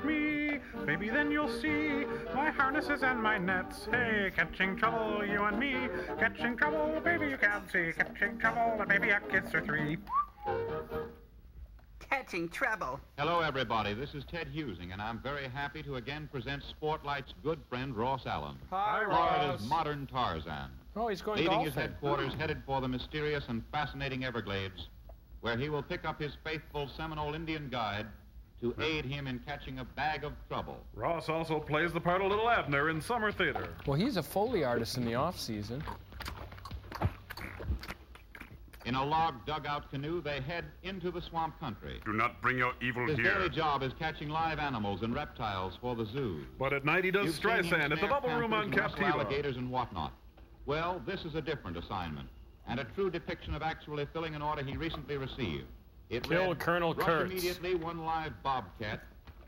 with me. Baby, then you'll see my harnesses and my nets. Hey, catching trouble, you and me. Catching trouble, baby, you can't see. Catching trouble, and maybe a kiss or three. Catching trouble. Hello, everybody. This is Ted Husing, and I'm very happy to again present Sportlight's good friend, Ross Allen. Hi, Florida's Ross. modern Tarzan. Oh, he's going Leaving golfing. his headquarters, headed for the mysterious and fascinating Everglades, where he will pick up his faithful Seminole Indian guide to aid him in catching a bag of trouble. Ross also plays the part of Little Abner in Summer Theater. Well, he's a Foley artist in the off-season. In a log dugout canoe, they head into the swamp country. Do not bring your evil His here. daily job is catching live animals and reptiles for the zoos. But at night he does You've seen him Streisand at the snare Bubble Room on panthers and wrestle Captiva. alligators and whatnot. Well, this is a different assignment, and a true depiction of actually filling an order he recently received. It Kill read, Colonel rush Kurtz. immediately 1 live bobcat,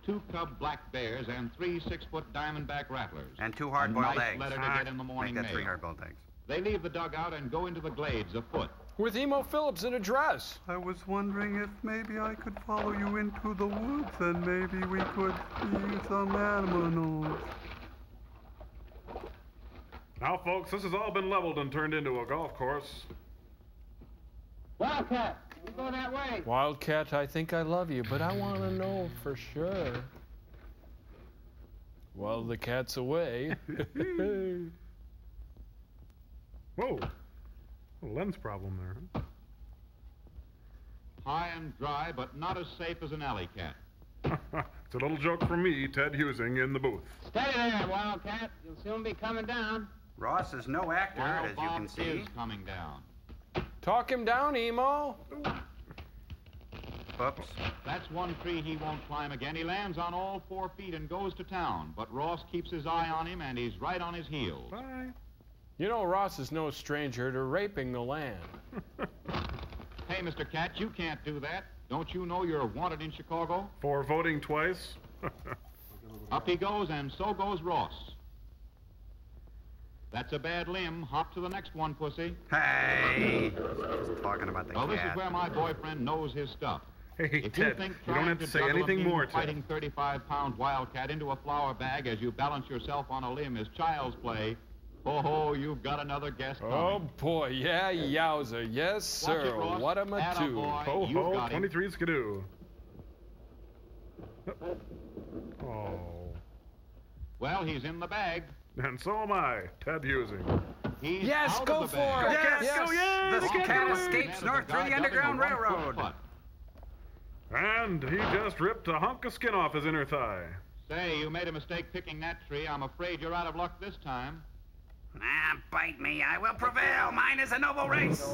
2 cub black bears, and 3 6-foot diamondback rattlers. And 2 hard-boiled a nice eggs. letter to get in the morning Make that 3 mail. hard-boiled eggs. They leave the dugout and go into the glades afoot. With Emo Phillips in a dress. I was wondering if maybe I could follow you into the woods and maybe we could see some animals. Now, folks, this has all been leveled and turned into a golf course. Wildcat, you go that way. Wildcat, I think I love you, but I want to know for sure. Well, the cat's away. Whoa. A lens problem there, huh? High and dry, but not as safe as an alley cat. It's a little joke from me, Ted Husing, in the booth. Steady there, Wildcat. You'll soon be coming down. Ross is no actor, While as you Bob can see. is coming down. Talk him down, Emo. Oops. That's one tree he won't climb again. He lands on all 4 feet and goes to town. But Ross keeps his eye on him, and he's right on his heels. Bye. You know Ross is no stranger to raping the land. Hey, Mr. Cat, you can't do that. Don't you know you're wanted in Chicago? For voting twice. Up he goes, and so goes Ross. That's a bad limb. Hop to the next one, pussy. Hey! Just talking about the Well, this is cat. where my boyfriend knows his stuff. Hey, If Ted, you think you don't trying have to say juggle a anything mean more, Ted. fighting 35-pound wildcat into a flour bag as you balance yourself on a limb is child's play, oh, you've got another guest coming. Oh, boy. Yeah, yowzer. Yes, Watch sir. it, Ross. What am I do? Attaboy. Ho, You've ho, got him. 23 skidoo. Oh. Well, he's in the bag. And so am I, Ted Husing. He's Yes, out go of the for bag. it. Yes! Yes. Go, yay! The the cat cat escapes Man, north there's a through the guy Underground ducking a 1-foot Railroad. putt. And he just ripped a hunk of skin off his inner thigh. Say, you made a mistake picking that tree. I'm afraid you're out of luck this time. Ah, bite me. I will prevail. Mine is a noble race.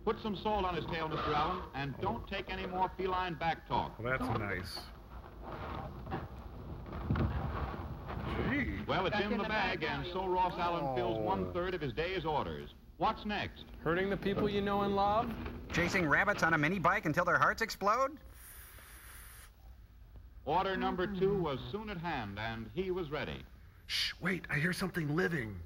Put some salt on his tail, Mr. Allen, and don't take any more feline back talk. Well, that's nice. Gee. Well, it's in the bag, and so Ross Allen fills 1/3 of his day's orders. What's next? Hurting the people you know and love? Chasing rabbits on a mini bike until their hearts explode? Order number 2 was soon at hand, and he was ready. Shh, wait, I hear something living.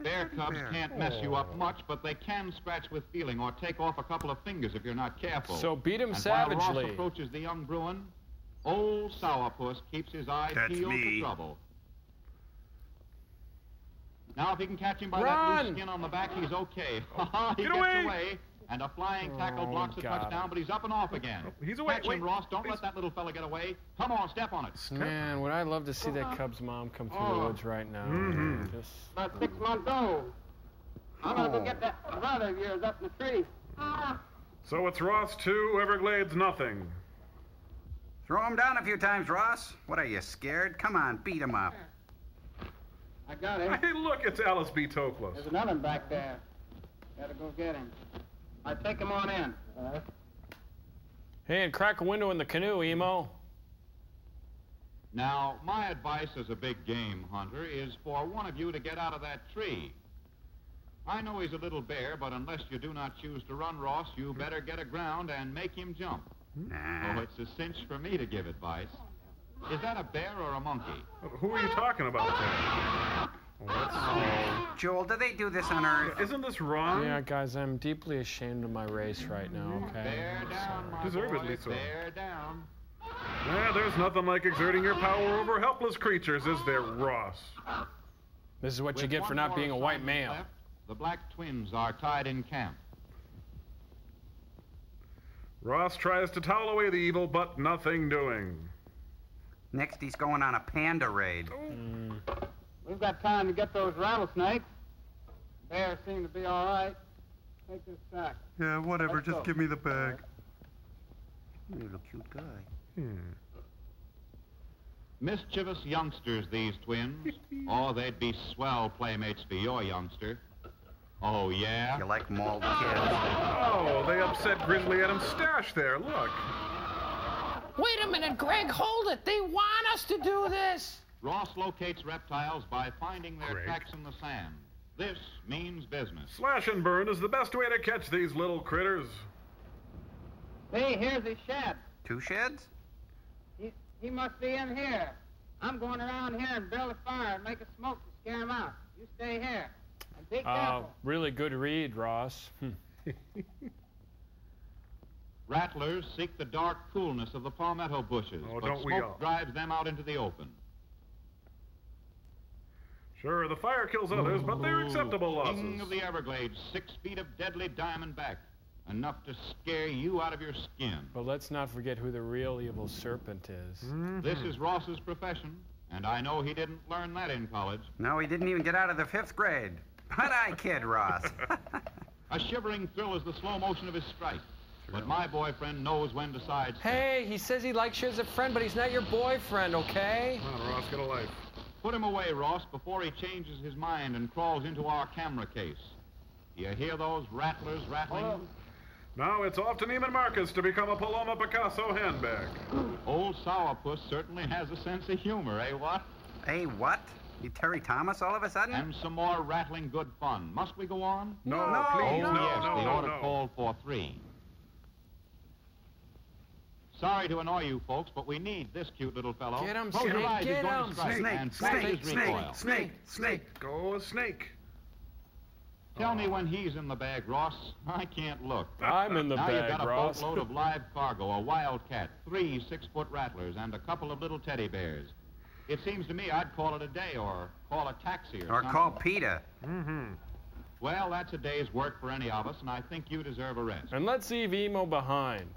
Bear cubs can't mess you up much, but they can scratch with feeling or take off a couple of fingers if you're not careful. So beat him and savagely. While Ross approaches the young Bruin, old Sourpuss keeps his eye That's peeled me. to trouble. Now, if he can catch him by that Run! loose skin on the back, he's okay. He Get gets away! away, and a flying tackle Oh, blocks the got touchdown, him. but he's up and off again. He's away. Catch Wait, him, Ross. Don't please. let that little fella get away. Come on, step on it. Man, would I love to see that Cubs mom come through the woods right now. Mhm. Just About 6 months old. I'm gonna go get that brother of yours up in the tree. So it's Ross 2, Everglades nothing. Throw him down a few times, Ross. What are you, scared? Come on, beat him up. I got him. Hey, look, it's Alice B. Toklas. There's another one back there. Gotta go get him. I take him on in. Hey, and crack a window in the canoe, Emo. Now, my advice as a big game hunter is for one of you to get out of that tree. I know he's a little bear, but unless you do not choose to run, Ross, you better get aground and make him jump. Nah. Oh, it's a cinch for me to give advice. Is that a bear or a monkey? Who are you talking about, Ted? Joel, do they do this on Earth? Isn't this wrong? Yeah, guys, I'm deeply ashamed of my race right now, okay? Bear down, my Deservedly boy, so. bear down. Yeah, there's nothing like exerting your power over helpless creatures, is there, Ross? This is what you With get for one not more being a white assignment male. left, the black twins are tied in camp. Ross tries to towel away the evil, but nothing doing. Next, he's going on a panda raid. We've got time to get those rattlesnakes. Bears seem to be all right. Take this sack. Yeah, whatever. Let's Just go. give me the bag. You little cute guy. Mischievous youngsters, these twins. Oh, they'd be swell playmates for your youngster. Oh, yeah? You like mauled kids. Oh, they upset Grizzly Adam's stash there. Look. Wait a minute, Greg, hold it. They want us to do this. Ross locates reptiles by finding their Greg. tracks in the sand. This means business. Slash and burn is the best way to catch these little critters. See, here's his shed. 2 sheds? He must be in here. I'm going around here and build a fire and make a smoke to scare him out. You stay here. And be careful. Really good read, Ross. Rattlers seek the dark coolness of the palmetto bushes, Oh, but don't we smoke all? drives them out into the open. Sure, the fire kills others, but they're acceptable King losses. of the Everglades, 6 feet of deadly diamondback. Enough to scare you out of your skin. But let's not forget who the real evil serpent is. This is Ross's profession, and I know he didn't learn that in college. No, he didn't even get out of the 5th grade. But I kid, Ross. A shivering thrill is the slow motion of his strike. But my boyfriend knows when to sidestep. Hey, he says he likes you as a friend, but he's not your boyfriend, okay? Come on, Ross, get a life. Put him away, Ross, before he changes his mind and crawls into our camera case. You hear those rattlers rattling? Now it's off to Neiman Marcus to become a Paloma Picasso handbag. Old Sourpuss certainly has a sense of humor, eh, what? Hey, what? You Terry Thomas all of a sudden? And some more rattling good fun. Must we go on? No, No, please, Oh, no, yes, no, the no, order no. called for 3. Sorry to annoy you folks, but we need this cute little fellow. Get him, Close your Snake, eyes, he's get going him. to strike, Snake, and snake, practice snake, recoil. snake, snake. Go, snake. Tell me when he's in the bag, Ross. I can't look. I'm in the Now you've bag, got a Ross. boatload of live cargo, a wildcat, 3 6-foot rattlers, and a couple of little teddy bears. It seems to me I'd call it a day, or call a taxi, or Or something. call PETA. Well, that's a day's work for any of us, and I think you deserve a rest. And let's leave Emo behind.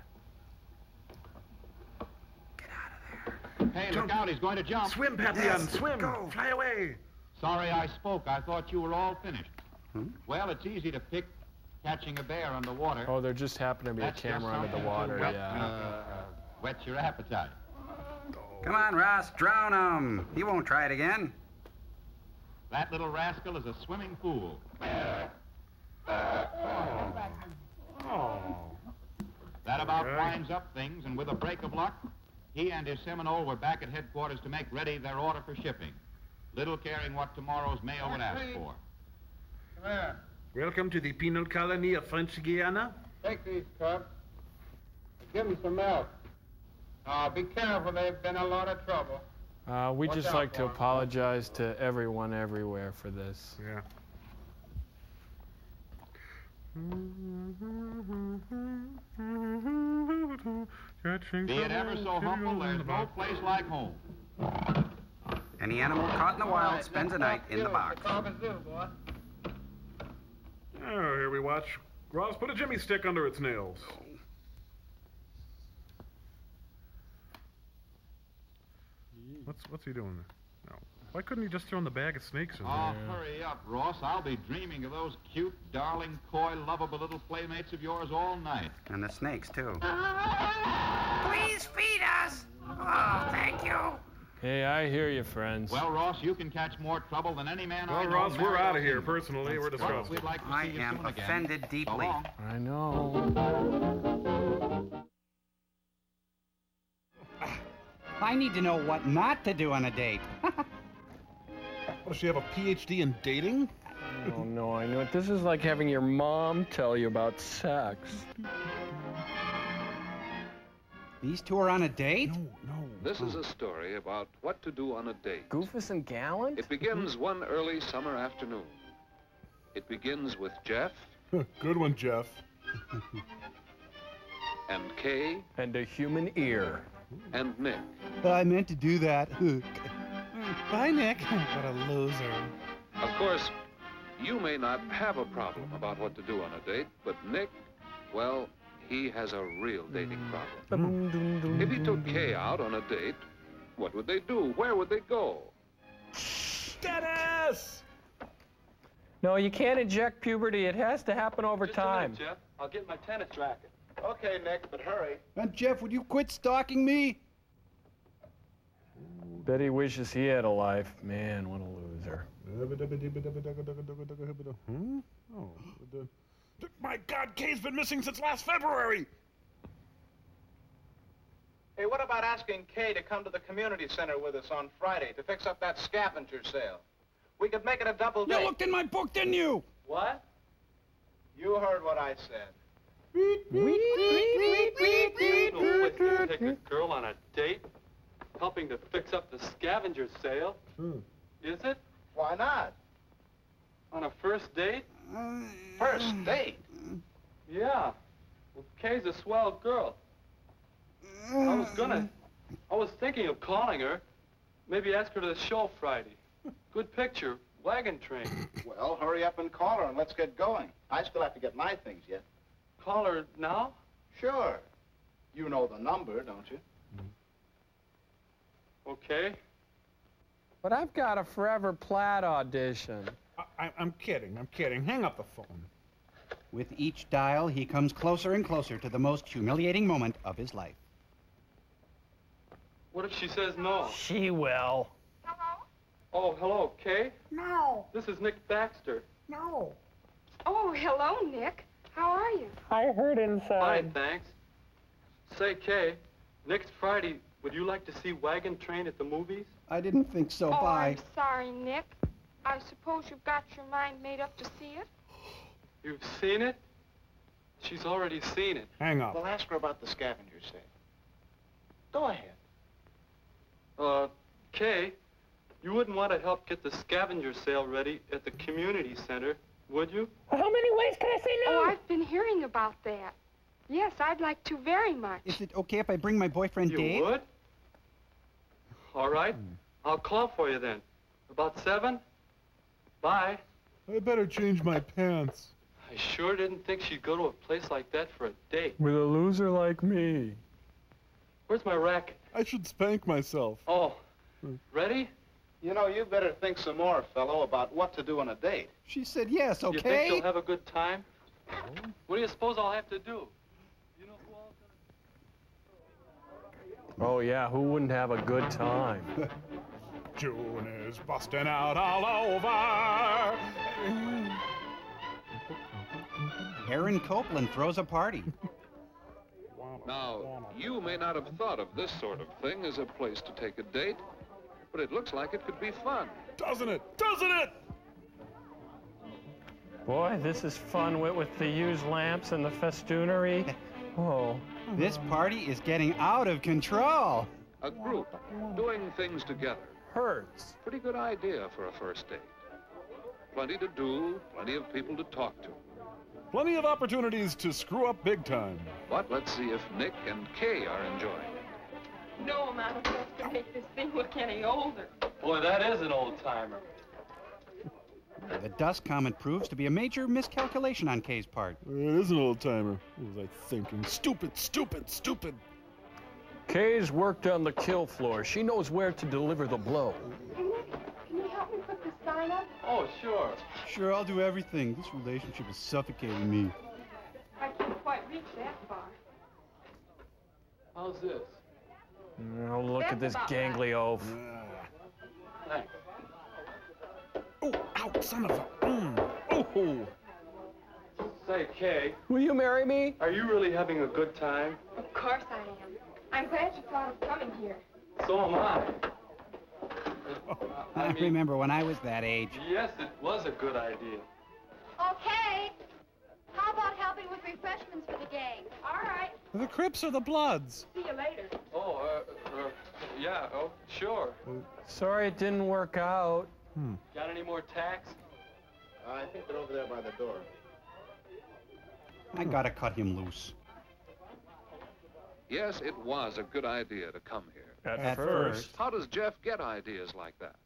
Hey, look out, he's going to jump. Swim, Papillon, Yes, swim. go. Fly away. Sorry I spoke. I thought you were all finished. Well, it's easy to pick catching a bear underwater. Oh, there just happened to be a That's just camera under the something to water, whet, yeah. Whet your appetite. Come on, Ross, drown him. He won't try it again. That little rascal is a swimming fool. Oh. That about Okay. winds up things, and with a break of luck, he and his Seminole were back at headquarters to make ready their order for shipping, little caring what tomorrow's mail would ask for. Come here. Welcome to the penal colony of French Guiana. Take these cubs. Give them some milk. Be careful. They've been a lot of trouble. We Watch just out like to for 'em. apologize to everyone everywhere for this. Yeah. Be it ever so humble, there's no place like home. Any animal caught in the wild spends a night in the box. Cockazoo, boy. Oh, here we watch. Ross put a jimmy stick under its nails. What's he doing there? No. Why couldn't he just throw in the bag of snakes in there? Oh, hurry up, Ross. I'll be dreaming of those cute, darling, coy, lovable little playmates of yours all night. And the snakes, too. Please feed us. Oh, thank you. Hey, I hear you, friends. Well, Ross, you can catch more trouble than any man I Well, know. Ross, we're married out or of here. single. Personally, we're Well, disgusted. we'd like to I see you am soon again. offended So deeply. long. I know. I need to know what not to do on a date. Does she have a PhD in dating? Oh, no, I know it. This is like having your mom tell you about sex. These two are on a date? This is a story about what to do on a date. Goofus and Gallant? It begins one early summer afternoon. It begins with Jeff. Good one, Jeff. And Kay. And a human ear. And Nick. I meant to do that. Bye, Nick. What a loser. Of course, you may not have a problem about what to do on a date, but Nick, well, he has a real dating problem. If he took Kay out on a date, what would they do? Where would they go? Dennis! No, you can't inject puberty. It has to happen over Just time. A minute, Jeff. I'll get my tennis racket. Okay, Nick, but hurry. And Jeff, would you quit stalking me? Bet he wishes he had a life. Man, what a loser. My God, Kay's been missing since last February! Hey, what about asking Kay to come to the community center with us on Friday to fix up that scavenger sale? We could make it a double date. You looked in my book, didn't you? What? You heard what I said. No place to take a girl on a date, helping to fix up the scavenger sale. Is it? Why not? On a first date? First date? Yeah. Well, Kay's a swell girl. I was thinking of calling her. Maybe ask her to the show Friday. Good picture. Wagon train. Well, hurry up and call her and let's get going. I still have to get my things yet. Call her now? Sure. You know the number, don't you? Okay. But I've got a Forever Plaid audition. I'm kidding. Hang up the phone. With each dial, he comes closer and closer to the most humiliating moment of his life. What if she says no? She will. Oh, hello, Kay? No. This is Nick Baxter. No. Oh, hello, Nick. How are you? I heard inside. Fine, thanks. Say, Kay, next Friday, would you like to see Wagon Train at the movies? I didn't think so. Oh, Bye. I'm sorry, Nick. I suppose you've got your mind made up to see it? You've seen it? She's already seen it. Hang up. Well, ask her about the scavenger sale. Go ahead. Kay, you wouldn't want to help get the scavenger sale ready at the community center, would you? How many ways can I say no? Oh, I've been hearing about that. Yes, I'd like to very much. Is it okay if I bring my boyfriend Dave? You would? All right. I'll call for you then. About 7? Bye. I better change my pants. I sure didn't think she'd go to a place like that for a date. With a loser like me. Where's my racket? I should spank myself. Oh, ready? You know, you better think some more, fellow, about what to do on a date. She said yes, okay? You think she'll have a good time? What do you suppose I'll have to do? You know who all's gonna... Oh, yeah, who wouldn't have a good time? June is busting out all over. Aaron Copland throws a party. Now, you may not have thought of this sort of thing as a place to take a date, but it looks like it could be fun. Doesn't it? Doesn't it? Boy, this is fun with the used lamps and the festoonery. Oh. This party is getting out of control. A group doing things together. Hurts. Pretty good idea for a first date. Plenty to do, plenty of people to talk to. Plenty of opportunities to screw up big time. But let's see if Nick and Kay are enjoying it. No amount of work to make this thing look any older. Boy, that is an old-timer. The dust comet proves to be a major miscalculation on Kay's part. It is an old-timer. What was I thinking? Stupid. Kay's worked on the kill floor. She knows where to deliver the blow. Hey, Nick, can you help me put this sign up? Oh, sure. Sure, I'll do everything. This relationship is suffocating me. I can't quite reach that far. How's this? Oh, look at this gangly oaf. Thanks. Oh, ow, son of a... Oh! Say, Kay. Will you marry me? Are you really having a good time? Of course I am. I'm glad you thought of coming here. So am I. I remember when I was that age. Yes, it was a good idea. Okay. How about helping with refreshments for the gang? All right. The Crips or the Bloods? See you later. Yeah, oh, sure. Sorry it didn't work out. Got any more tacks? I think they're over there by the door. I gotta cut him loose. Yes, it was a good idea to come here. At first. How does Jeff get ideas like that?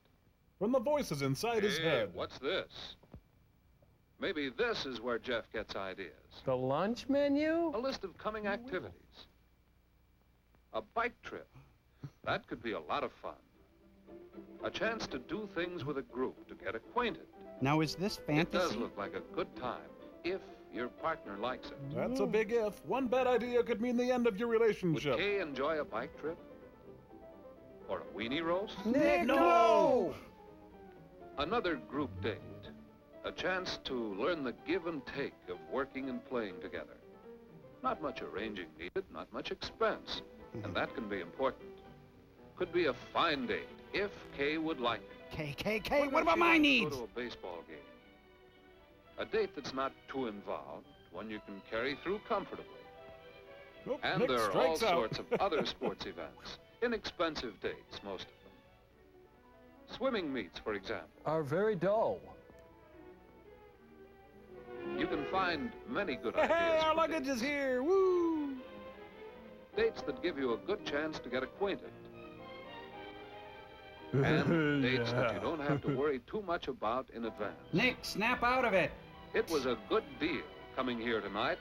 From the voices inside his head. What's this? Maybe this is where Jeff gets ideas. The lunch menu? A list of coming activities. A bike trip. That could be a lot of fun. A chance to do things with a group, to get acquainted. Now, is this fantasy? It does look like a good time, if your partner likes it. That's a big if. One bad idea could mean the end of your relationship. Would Kay enjoy a bike trip? Or a weenie roast? Nick, no! Another group date. A chance to learn the give and take of working and playing together. Not much arranging needed, not much expense. And that can be important. Could be a fine date, if Kay would like it. Kay, what about my needs? Go to a baseball game. A date that's not too involved, one you can carry through comfortably. Nope, And Nick there are all strikes out. sorts of other sports events. Inexpensive dates, most of them. Swimming meets, for example. Are very dull. You can find many good ideas. Hey, our for luggage dates. is here. Woo! Dates that give you a good chance to get acquainted. And dates that you don't have to worry too much about in advance. Nick, snap out of it. It was a good deal coming here tonight,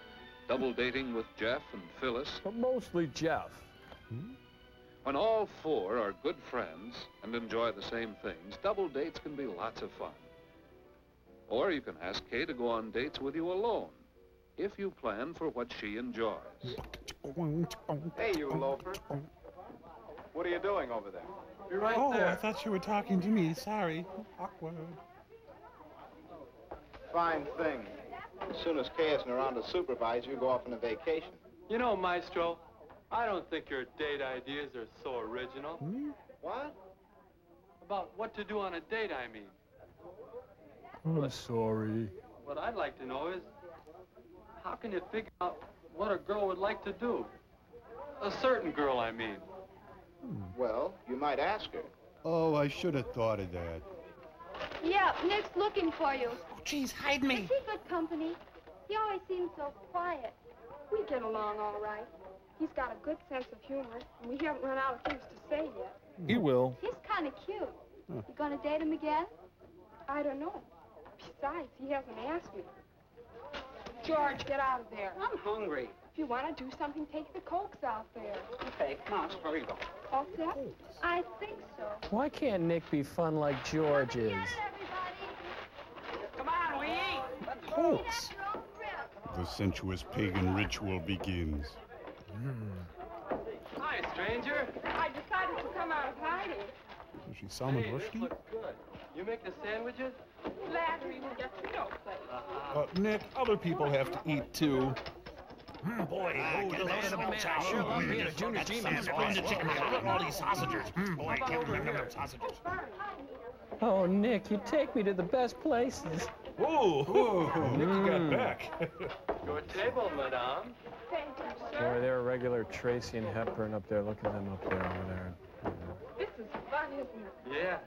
double dating with Jeff and Phyllis. But mostly Jeff. When all four are good friends and enjoy the same things, double dates can be lots of fun. Or you can ask Kay to go on dates with you alone, if you plan for what she enjoys. Hey, you loafer. What are you doing over there? You're right Oh, there. I thought you were talking to me. Sorry. Awkward. Fine thing. As soon as Kay isn't around to supervise, you go off on a vacation. You know, Maestro, I don't think your date ideas are so original. What? About what to do on a date, I mean. I'm sorry. What I'd like to know is, how can you figure out what a girl would like to do? A certain girl, I mean. Well, you might ask her. Oh, I should have thought of that. Yeah, Nick's looking for you. Oh, geez, hide Is me. he good company? He always seems so quiet. We get along all right. He's got a good sense of humor, and we haven't run out of things to say yet. He will. He's kind of cute. You gonna date him again? I don't know. Besides, he hasn't asked me. George, get out of there. I'm hungry. If you want to do something, take the Cokes out there. Okay, come on, here we go. All set? I think so. Why can't Nick be fun like George is? Come on, we eat. Cokes. The sensuous pagan ritual begins. Hi, stranger. I decided to come out of hiding. Is she Salman Hey, this Rushdie? looks good. You make the sandwiches? Larry will get to know place. Nick, other people have to eat too. Boy, get that sandwich. I sure love being a junior G-man. all these sausages. Boy, I can't remember them sausages. Oh, Nick, you take me to the best places. Whoa! Nick got back. Your table, madame. Thank you, Boy, sir. they're regular Tracy and Hepburn up there. Look at them up there, over there. This is fun, isn't it? Yeah.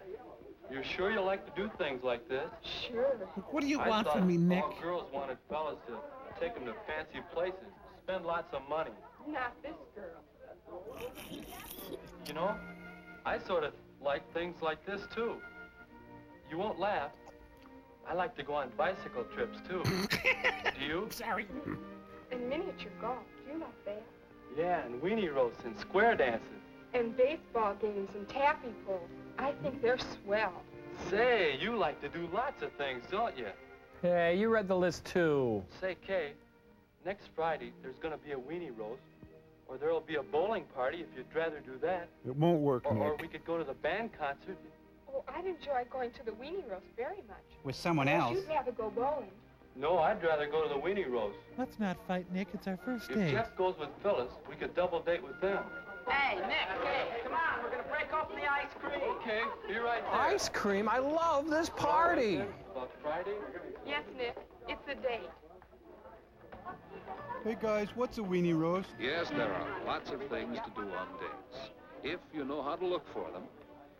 You're sure you like to do things like this? Sure. What do you I want thought from me, Nick? all girls wanted fellas to take them to fancy places, spend lots of money. Not this girl. You know, I sort of like things like this, too. You won't laugh. I like to go on bicycle trips, too. Do you? Sorry. And miniature golf. You like that? Yeah, and weenie roasts and square dances. And baseball games and taffy pulls. I think they're swell. Say, you like to do lots of things, don't you? Hey, you read the list, too. Say, Kay, next Friday there's going to be a weenie roast, or there'll be a bowling party if you'd rather do that. It won't work, Or Nick. we could go to the band concert. Oh, I'd enjoy going to the weenie roast very much. With someone Unless else. You'd rather go bowling. No, I'd rather go to the weenie roast. Let's not fight, Nick. It's our first If date. Jeff goes with Phyllis, we could double date with them. Hey, Nick, come on, we're gonna break open the ice cream. Okay, be right there. Ice cream? I love this party. About Friday? Yes, Nick. It's a date. Hey guys, what's a weenie roast? Yes, there are lots of things to do on dates. if you know how to look for them,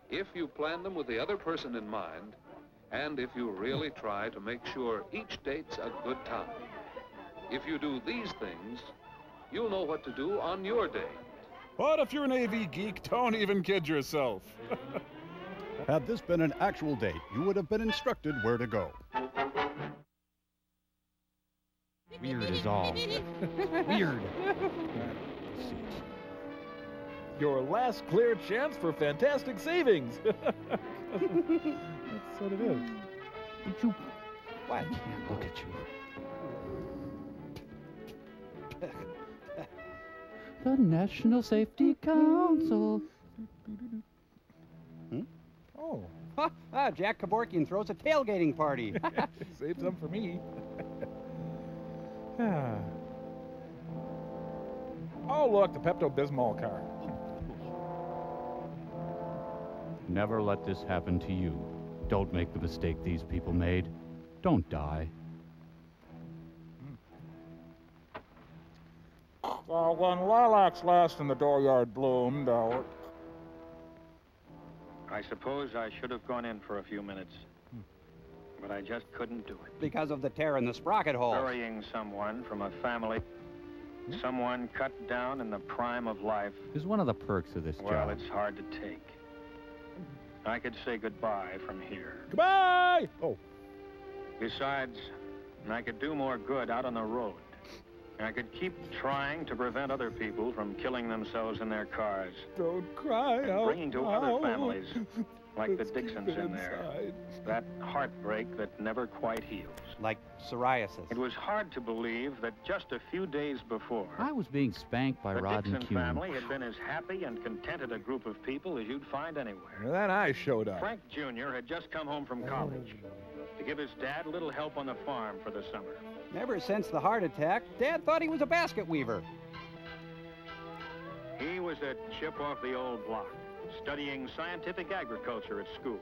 if you plan them with the other person in mind, and if you really try to make sure each date's a good time. If you do these things, you'll know what to do on your date. But if you're an AV geek, don't even kid yourself. Had this been an actual date, you would have been instructed where to go. Weird is all. Weird. Your last clear chance for fantastic savings. That's what it is. But you... Why? I can't look at you. The National Safety Council. Oh. Jack Kevorkian throws a tailgating party. Save some for me. Oh, look, the Pepto-Bismol car. Never let this happen to you. Don't make the mistake these people made. Don't die. When lilacs last and the dooryard bloomed, I suppose I should have gone in for a few minutes. But I just couldn't do it. Because of the tear in the sprocket hole. Burying someone from a family, someone cut down in the prime of life. Is one of the perks of this job. Well, it's hard to take. I could say goodbye from here. Goodbye! Oh. Besides, I could do more good out on the road. I could keep trying to prevent other people from killing themselves in their cars. Don't cry out Bringing to loud. other families, like the Dixons in there, that heartbreak that never quite heals. Like psoriasis. It was hard to believe that just a few days before, I was being spanked by the Rod Dixon McCune. family had been as happy and contented a group of people as you'd find anywhere. And then I showed up. Frank Jr. had just come home from college to give his dad a little help on the farm for the summer. Ever since the heart attack, Dad thought he was a basket weaver. He was a chip off the old block, studying scientific agriculture at school,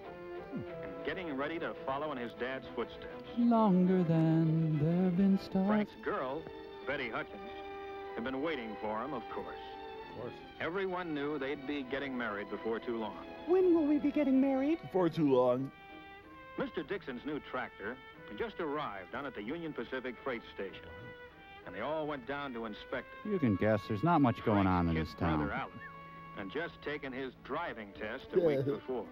and getting ready to follow in his dad's footsteps. Longer than there have been stars. Frank's girl, Betty Hutchins, had been waiting for him, of course. Everyone knew they'd be getting married before too long. When will we be getting married? Before too long. Mr. Dixon's new tractor had just arrived down at the Union Pacific Freight Station, and they all went down to inspect it. You can guess there's not much going on in this His town. brother, Alan, and just taken his driving test a week before.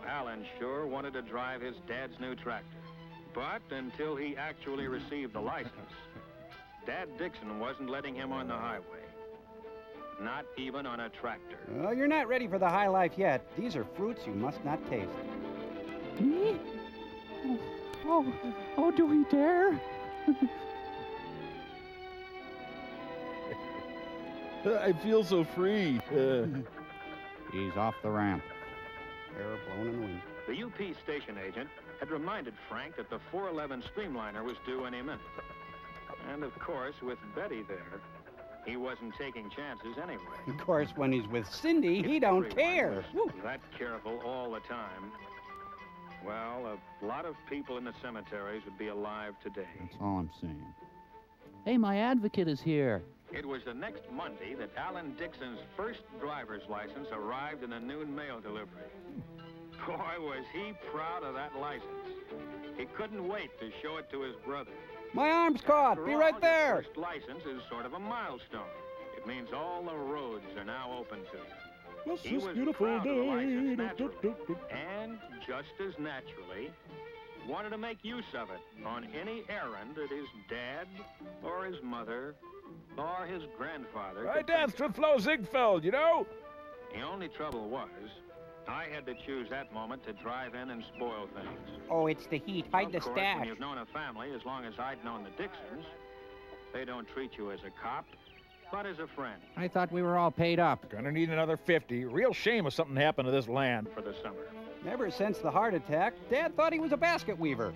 Alan sure wanted to drive his dad's new tractor, but until he actually received the license, Dad Dixon wasn't letting him on the highway. Not even on a tractor. Well, you're not ready for the high life yet. These are fruits you must not taste. Me? Oh, do we dare? I feel so free. He's off the ramp. Hair blown in the wind. The UP station agent had reminded Frank that the 411 Streamliner was due any minute. And of course, with Betty there, he wasn't taking chances anyway. Of course, when he's with Cindy, he don't care. Was that careful all the time. Well, a lot of people in the cemeteries would be alive today. That's all I'm saying. Hey, my advocate is here. It was the next Monday that Alan Dixon's first driver's license arrived in a noon mail delivery. Boy, was he proud of that license. He couldn't wait to show it to his brother. My arm's caught. Be right there. Your first license is sort of a milestone. It means all the roads are now open to you. What's He this was beautiful proud of the license, day? naturally. And just as naturally, wanted to make use of it on any errand that his dad or his mother or his grandfather I could danced with Flo Ziegfeld, you know? The only trouble was, I had to choose that moment to drive in and spoil things. Oh, it's the heat. Hide the Of course, stash. when you've known a family as long as I'd known the Dixons, they don't treat you as a cop, but as a friend. I thought we were all paid up. Gonna need another 50. Real shame if something happened to this land. For the summer. Ever since the heart attack, Dad thought he was a basket weaver.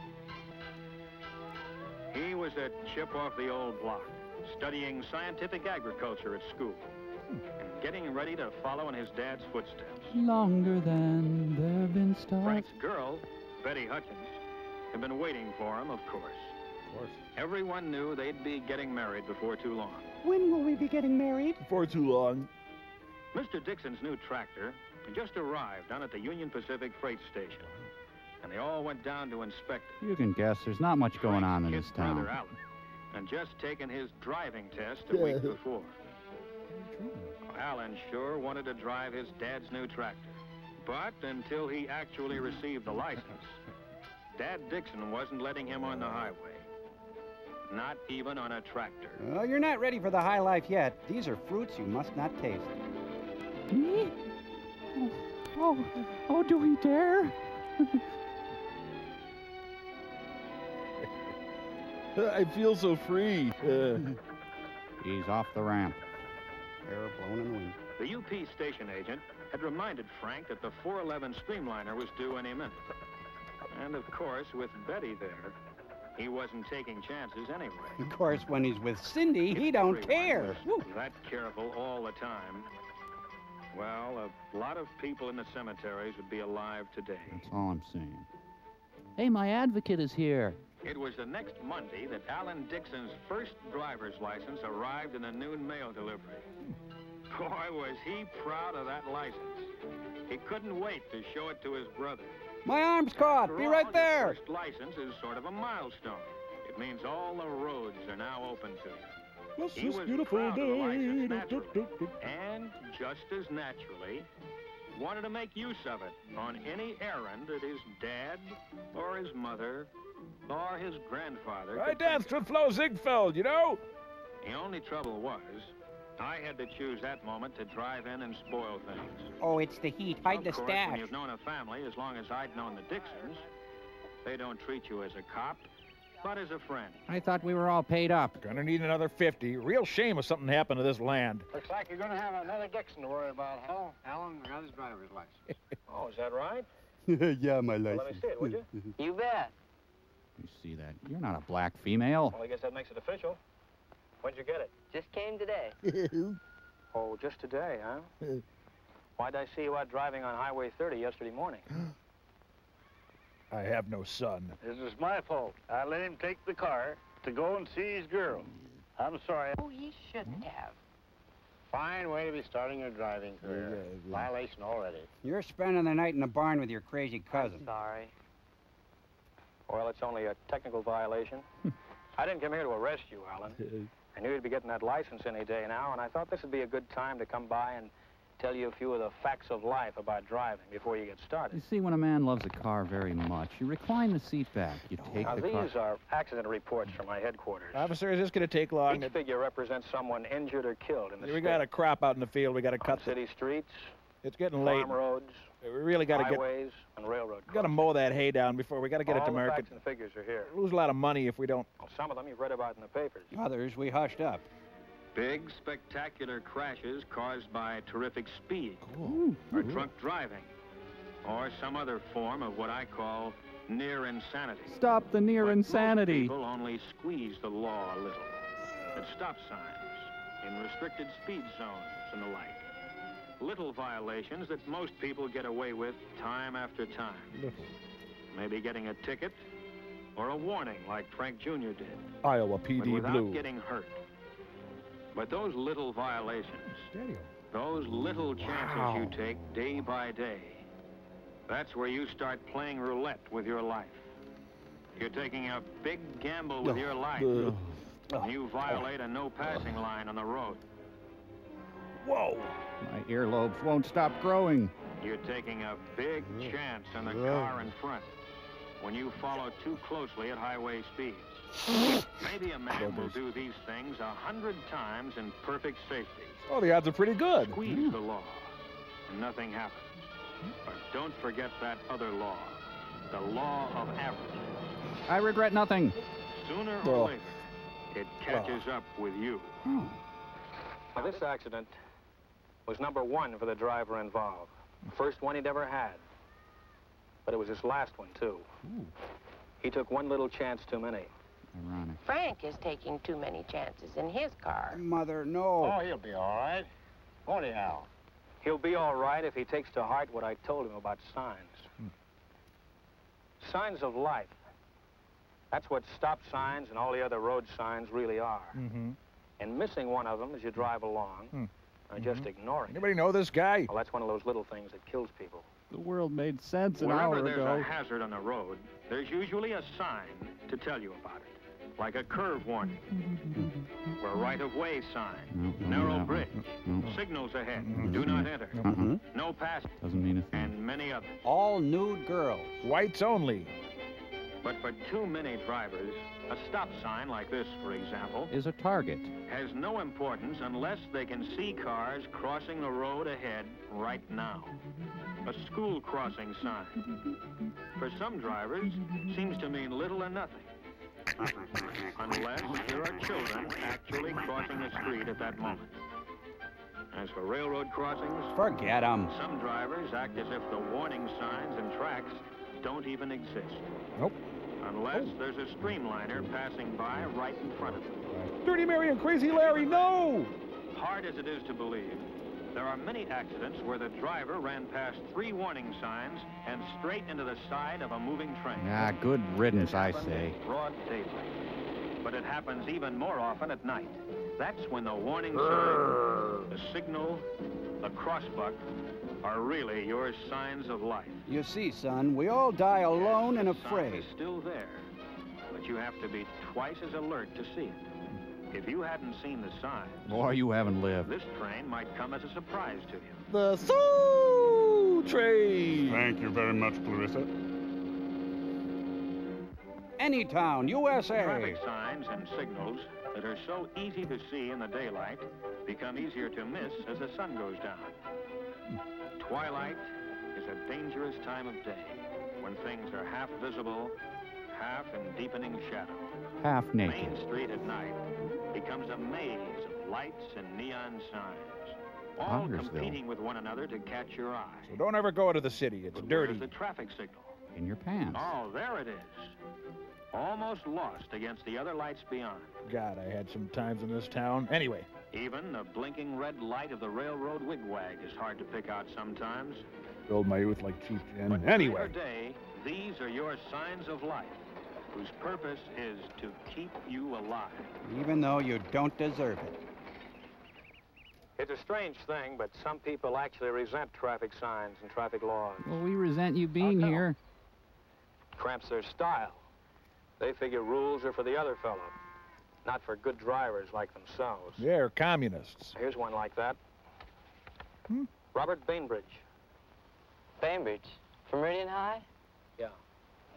He was a chip off the old block, studying scientific agriculture at school, and getting ready to follow in his dad's footsteps. Longer than there have been stars. Frank's girl, Betty Hutchins, had been waiting for him, of course. Everyone knew they'd be getting married before too long. When will we be getting married? Before too long. Mr. Dixon's new tractor just arrived down at the Union Pacific Freight Station, and they all went down to inspect it. You can guess there's not much going on in His this town. brother Alan, and just taken his driving test a week before. Alan sure wanted to drive his dad's new tractor, but until he actually received the license, Dad Dixon wasn't letting him on the highway. Not even on a tractor. Well, you're not ready for the high life yet. These are fruits you must not taste. Me? Oh, do we dare? I feel so free. He's off the ramp. Air blown in the wind. The UP station agent had reminded Frank that the 411 Streamliner was due any minute. And of course, with Betty there, he wasn't taking chances anyway. Of course, when he's with Cindy, he don't care. That careful all the time. Well, a lot of people in the cemeteries would be alive today. That's all I'm saying. Hey, my advocate is here. It was the next Monday that Alan Dixon's first driver's license arrived in a noon mail delivery. Boy, was he proud of that license. He couldn't wait to show it to his brother. My arm's caught. Be right there. Your first license is sort of a milestone. It means all the roads are now open to you. What's He this was beautiful proud of the license, day? naturally. And just as naturally, wanted to make use of it on any errand that his dad or his mother or his grandfather I could danced think with Flo Ziegfeld, you know? of. The only trouble was, I had to choose that moment to drive in and spoil things. Oh, it's the heat. Hide the Of course, stash. when you've known a family as long as I'd known the Dixons, they don't treat you as a cop, but as a friend. I thought we were all paid up. Gonna need another 50. Real shame if something happened to this land. Looks like you're gonna have another Dixon to worry about, huh? Alan got his driver's license. Oh, is that right? Yeah, my license. Let me see it, would you? You bet. You see that? You're not a black female. Well, I guess that makes it official. When'd you get it? Just came today. Oh, just today, huh? Why'd I see you out driving on Highway 30 yesterday morning? I have no son. This is my fault. I let him take the car to go and see his girl. I'm sorry. Oh, he shouldn't have. Fine way to be starting your driving career. Violation already. You're spending the night in the barn with your crazy cousin. Sorry. Well, it's only a technical violation. I didn't come here to arrest you, Alan. I knew you'd be getting that license any day now, and I thought this would be a good time to come by and tell you a few of the facts of life about driving before you get started. You see, when a man loves a car very much, you recline the seat back. You take Now, the car. these are accident reports from my headquarters. Officer, is this gonna take long? Each figure represents someone injured or killed in the We state. got a crop out in the field. We got to cut the... City streets, It's getting late. farm roads, We really got to get... highways, and railroad Got to mow that hay down before we got to get it All to the market. facts and figures are here. Lose a lot of money if we don't. Well, some of them you've read about in the papers. Others we hushed up. Big, spectacular crashes caused by terrific speed, Ooh. or drunk driving, or some other form of what I call near insanity. Stop the near But insanity. Most people only squeeze the law a little. At stop signs, in restricted speed zones, and the like. Little violations that most people get away with time after time. Maybe getting a ticket or a warning like Frank Jr. did. Iowa But PD without Blue. getting hurt. But those little violations, those little chances you take day by day, that's where you start playing roulette with your life. You're taking a big gamble with your life. When you violate a no passing line on the road. Whoa! My earlobes won't stop growing. You're taking a big chance on the car in front when you follow too closely at highway speeds. Maybe a man will do these things 100 times in perfect safety. Oh, the odds are pretty good. Squeeze the law, and nothing happens. But don't forget that other law, the law of average. I regret nothing. Sooner or later, it catches up with you. Now, this accident was number one for the driver involved. First one he'd ever had. But it was his last one, too. He took one little chance too many. Ironic. Frank is taking too many chances in his car. Mother, no. Oh, he'll be all right. Won't he, Al? He'll be all right if he takes to heart what I told him about signs. Signs of life. That's what stop signs and all the other road signs really are. Mm-hmm. And missing one of them as you drive along, or just ignore it. Anybody know this guy? Well, that's one of those little things that kills people. The world made sense an Wherever hour there's ago. a hazard on the road, there's usually a sign to tell you about it. Like a curve warning, or a right-of-way sign, narrow bridge, signals ahead, do not enter, no pass, Doesn't mean a thing. and many others. All nude girls. Whites only. But for too many drivers, a stop sign like this, for example, Is a target. has no importance unless they can see cars crossing the road ahead right now. A school crossing sign. For some drivers, seems to mean little or nothing. Unless there are children actually crossing the street at that moment. As for railroad crossings, Forget 'em. some drivers act as if the warning signs and tracks don't even exist. Nope. Unless there's a streamliner passing by right in front of them. Dirty Mary and Crazy Larry, no! Hard as it is to believe, there are many accidents where the driver ran past 3 warning signs and straight into the side of a moving train. Ah, good riddance, I say. Broad daylight. But it happens even more often at night. That's when the warning sign, the signal, the crossbuck are really your signs of life. You see, son, we all die alone and The sign afraid. is still there, but you have to be twice as alert to see it. If you hadn't seen the signs, Boy, you haven't lived. this train might come as a surprise to you. The Soul Train! Thank you very much, Clarissa. Anytown, USA. Traffic signs and signals that are so easy to see in the daylight become easier to miss as the sun goes down. Twilight is a dangerous time of day when things are half visible, half in deepening shadow. Half naked. Main Street at night becomes a maze of lights and neon signs, all Congressville. competing with one another to catch your eye. So don't ever go to the city. It's But dirty. where's the traffic signal? In your pants. Oh, there it is. Almost lost against the other lights beyond. God, I had some times in this town. Anyway. Even the blinking red light of the railroad wigwag is hard to pick out sometimes. Filled my youth like cheap gin. But Anyway. night or day, these are your signs of life, whose purpose is to keep you alive. Even though you don't deserve it. It's a strange thing, but some people actually resent traffic signs and traffic laws. Well, we resent you being here. Cramps their style. They figure rules are for the other fellow, not for good drivers like themselves. They're communists. Here's one like that. Robert Bainbridge. Bainbridge? From Meridian High? Yeah.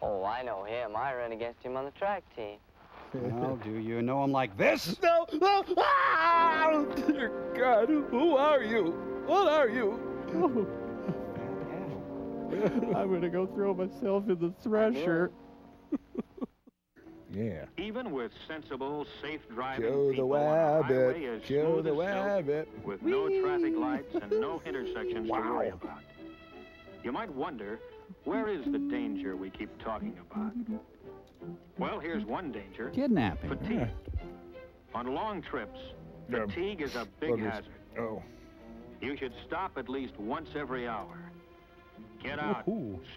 Oh, I know him. I ran against him on the track team. Well, do you know him like this? No! No! Ah! Dear God, who are you? What are you? I'm gonna go throw myself in the thresher. Yeah. Even with sensible, safe driving Joe the people on a highway as Wabbit. Joe smooth the as silk, Wabbit. with no traffic lights and no intersections to worry about. You might wonder, where is the danger we keep talking about? Well, here's one danger. Kidnapping. Fatigue. On long trips, fatigue is a big hazard. Oh. You should stop at least once every hour. Get out,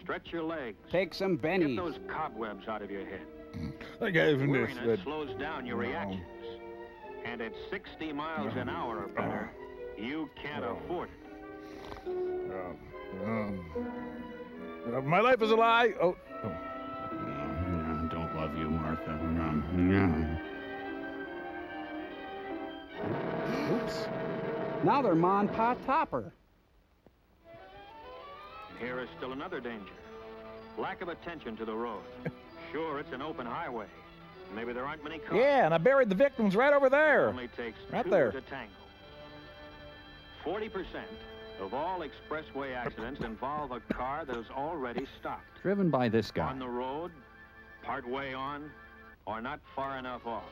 stretch your legs. Take some bennies. Get those cobwebs out of your head. I gave him this. Weariness slows down your reactions. And at 60 miles an hour or better, you can't afford it. My life is a lie. Oh. Don't love you, Martha. Oops. Now they're Mon Pa Topper. Here is still another danger. Lack of attention to the road. Sure, it's an open highway. Maybe there aren't many cars. Yeah, and I buried the victims right over there. It only takes Right two there. to tango. 40% of all expressway accidents involve a car that has already stopped. Driven by this guy. On the road, part way on, or not far enough off.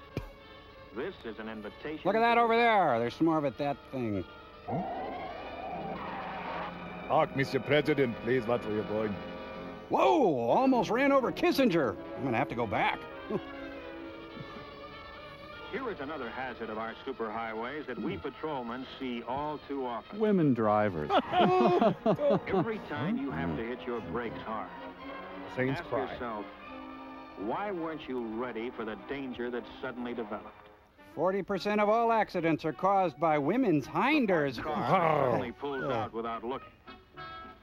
This is an invitation. Look at that over there. There's more of it, that thing. Talk, Mr. President, please. Watch where you're going. Whoa, almost ran over Kissinger. I'm gonna have to go back. Here is another hazard of our superhighways that we patrolmen see all too often. Women drivers. Every time you have to hit your brakes hard, Saints ask yourself, why weren't you ready for the danger that suddenly developed? 40% of all accidents are caused by women's hinders. Car only pulls out without looking.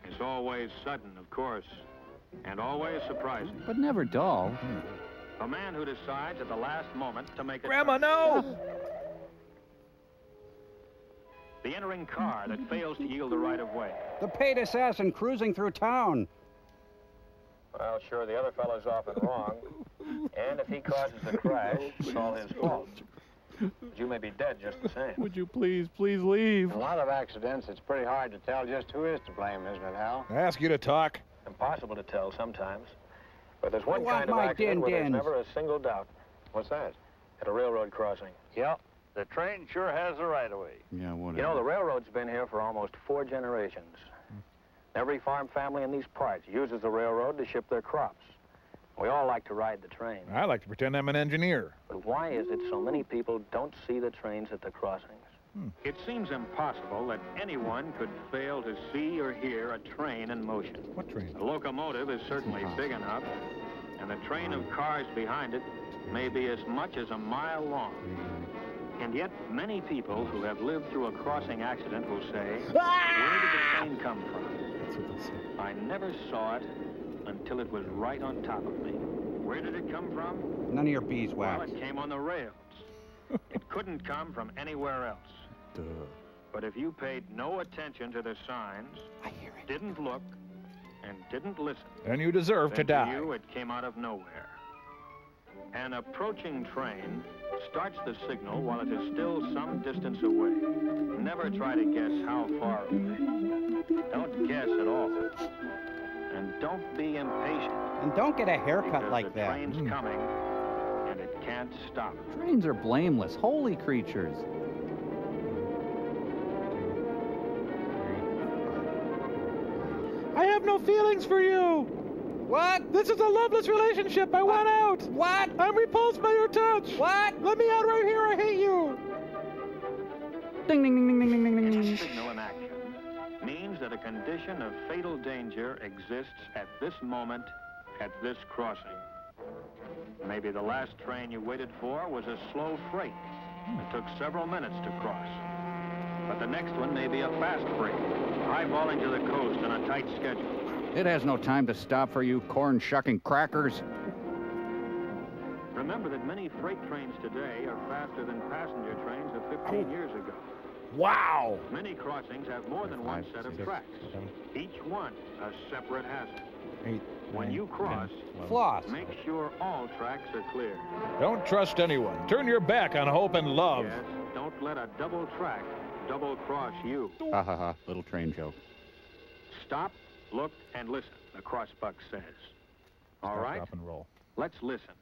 It's always sudden, of course, and always surprising. But never dull. A man who decides at the last moment to make a Grandma, no! The entering car that fails to yield the right of way. The paid assassin cruising through town. Well, sure, the other fellow's often wrong. And if he causes a crash, it's all his fault. But you may be dead just the same. Would you please leave? In a lot of accidents, it's pretty hard to tell just who is to blame, isn't it, Hal? I ask you to talk. Impossible to tell sometimes. But there's one I want kind of my accident where there's din-dins. never a single doubt. What's that? At a railroad crossing. Yep, the train sure has the right of way. Yeah, whatever. You know, the railroad's been here for almost 4 generations. Every farm family in these parts uses the railroad to ship their crops. We all like to ride the train. I like to pretend I'm an engineer. But why is it so many people don't see the trains at the crossings? It seems impossible that anyone could fail to see or hear a train in motion. What train? The locomotive is certainly big enough, and the train of cars behind it may be as much as a mile long. And yet, many people who have lived through a crossing accident will say, where did the train come from? That's what they say. I never saw it until it was right on top of me. Where did it come from? None of your beeswax. Well, it came on the rails. It couldn't come from anywhere else. Duh. But if you paid no attention to the signs, didn't look, and didn't listen, Then you deserve to then die. you, it came out of nowhere. An approaching train starts the signal while it is still some distance away. Never try to guess how far away. Don't guess at all. And don't be impatient. And don't get a haircut because like the that. train's coming, and it can't stop. Trains are blameless, holy creatures. I have no feelings for you. What? This is a loveless relationship. I want out. What? I'm repulsed by your touch. What? Let me out right here. I hate you. Ding, ding, ding, ding, ding, ding, ding, A ding. signal in action means that a condition of fatal danger exists at this moment, at this crossing. Maybe the last train you waited for was a slow freight. It took several minutes to cross. But the next one may be a fast freight, eyeballing to the coast on a tight schedule. It has no time to stop for you corn-shucking crackers. Remember that many freight trains today are faster than passenger trains of 15 years ago. Wow. Many crossings have more than one set of tracks, each one a separate hazard. 8, When 9, you cross, 10, 11. Floss. make sure all tracks are clear. Don't trust anyone. Turn your back on hope and love. Yes, don't let a double track double-cross you. Ha ha ha, little train joke. Stop, look, and listen, the crossbuck says. All right, Stop and roll. let's listen.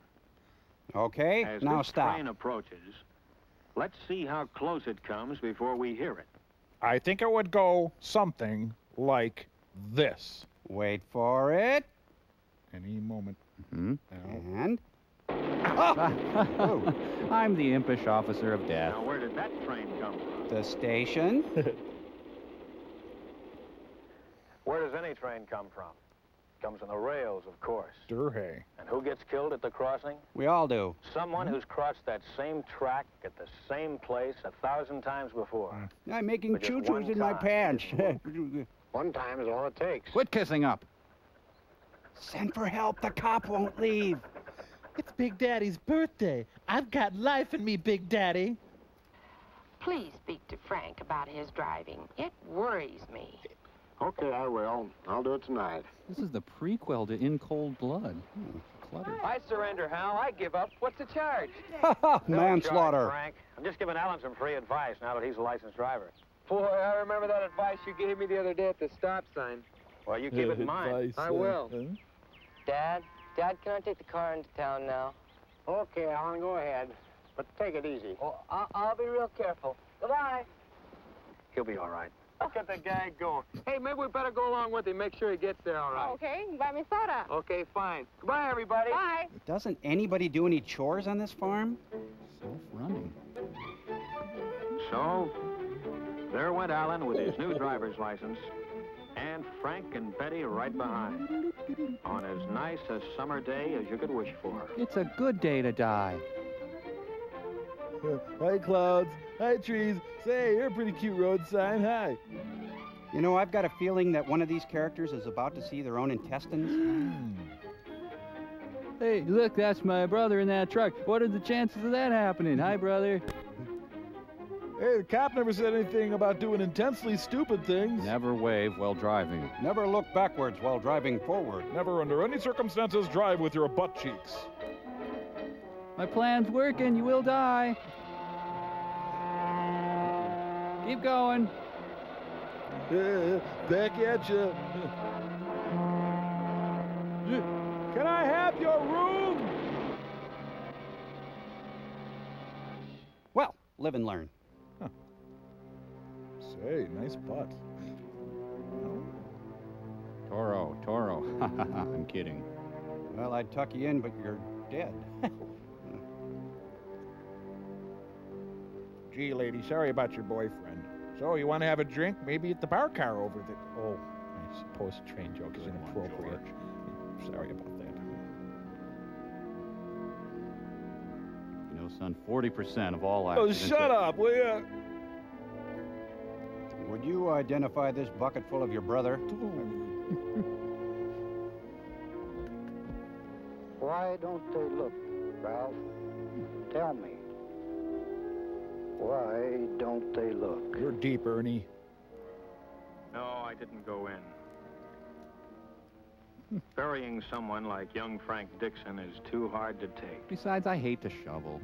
Okay, As now this stop. train approaches, let's see how close it comes before we hear it. I think it would go something like this. Wait for it. Any moment. Hmm? Now. And... Oh. I'm the impish officer of death. Now, where did that train come from? The station. Where does any train come from? Comes on the rails, of course. Durhay. And who gets killed at the crossing? We all do. Someone who's crossed that same track at the same place 1,000 times before. I'm making But just choo-choos one in my time. pants. One time is all it takes. Quit kissing up. Send for help. The cop won't leave. It's Big Daddy's birthday. I've got life in me, Big Daddy. Please speak to Frank about his driving. It worries me. Okay, I will. I'll do it tonight. This is the prequel to In Cold Blood. Clutter. I surrender, Hal. I give up. What's the charge? Manslaughter. Frank. I'm just giving Alan some free advice now that he's a licensed driver. Boy, I remember that advice you gave me the other day at the stop sign. Well, you keep it in mind. I will. Dad, can I take the car into town now? Okay, Alan, go ahead. But take it easy. Well, I'll be real careful. Goodbye. He'll be all right. Look at the guy going. Hey, maybe we better go along with him, make sure he gets there all right. Okay, buy me soda. Okay, fine. Goodbye, everybody. Bye. Doesn't anybody do any chores on this farm? Self-running. So, there went Alan with his new driver's license, and Frank and Betty right behind, on as nice a summer day as you could wish for. It's a good day to die. Hi, clouds. Hi, trees. Say, you're a pretty cute road sign. Hi. You know, I've got a feeling that one of these characters is about to see their own intestines. Hey, look, that's my brother in that truck. What are the chances of that happening? Hi, brother. Hey, the cop never said anything about doing intensely stupid things. Never wave while driving. Never look backwards while driving forward. Never under any circumstances drive with your butt cheeks. My plan's working. You will die. Keep going. Back at you. Can I have your room? Well, live and learn. Huh. Say, nice butt. Toro. I'm kidding. Well, I'd tuck you in, but you're dead. Gee, lady, sorry about your boyfriend. So, you want to have a drink? Maybe at the bar car over the... Oh, I suppose train joke is inappropriate. Sorry about that. You know, son, 40% of all Oh, accidents... shut up, will you? Would you identify this bucket full of your brother? Why don't they look, Ralph? Tell me. Why don't they look? You're deep, Ernie. No, I didn't go in. Burying someone like young Frank Dixon is too hard to take. Besides, I hate to shovel.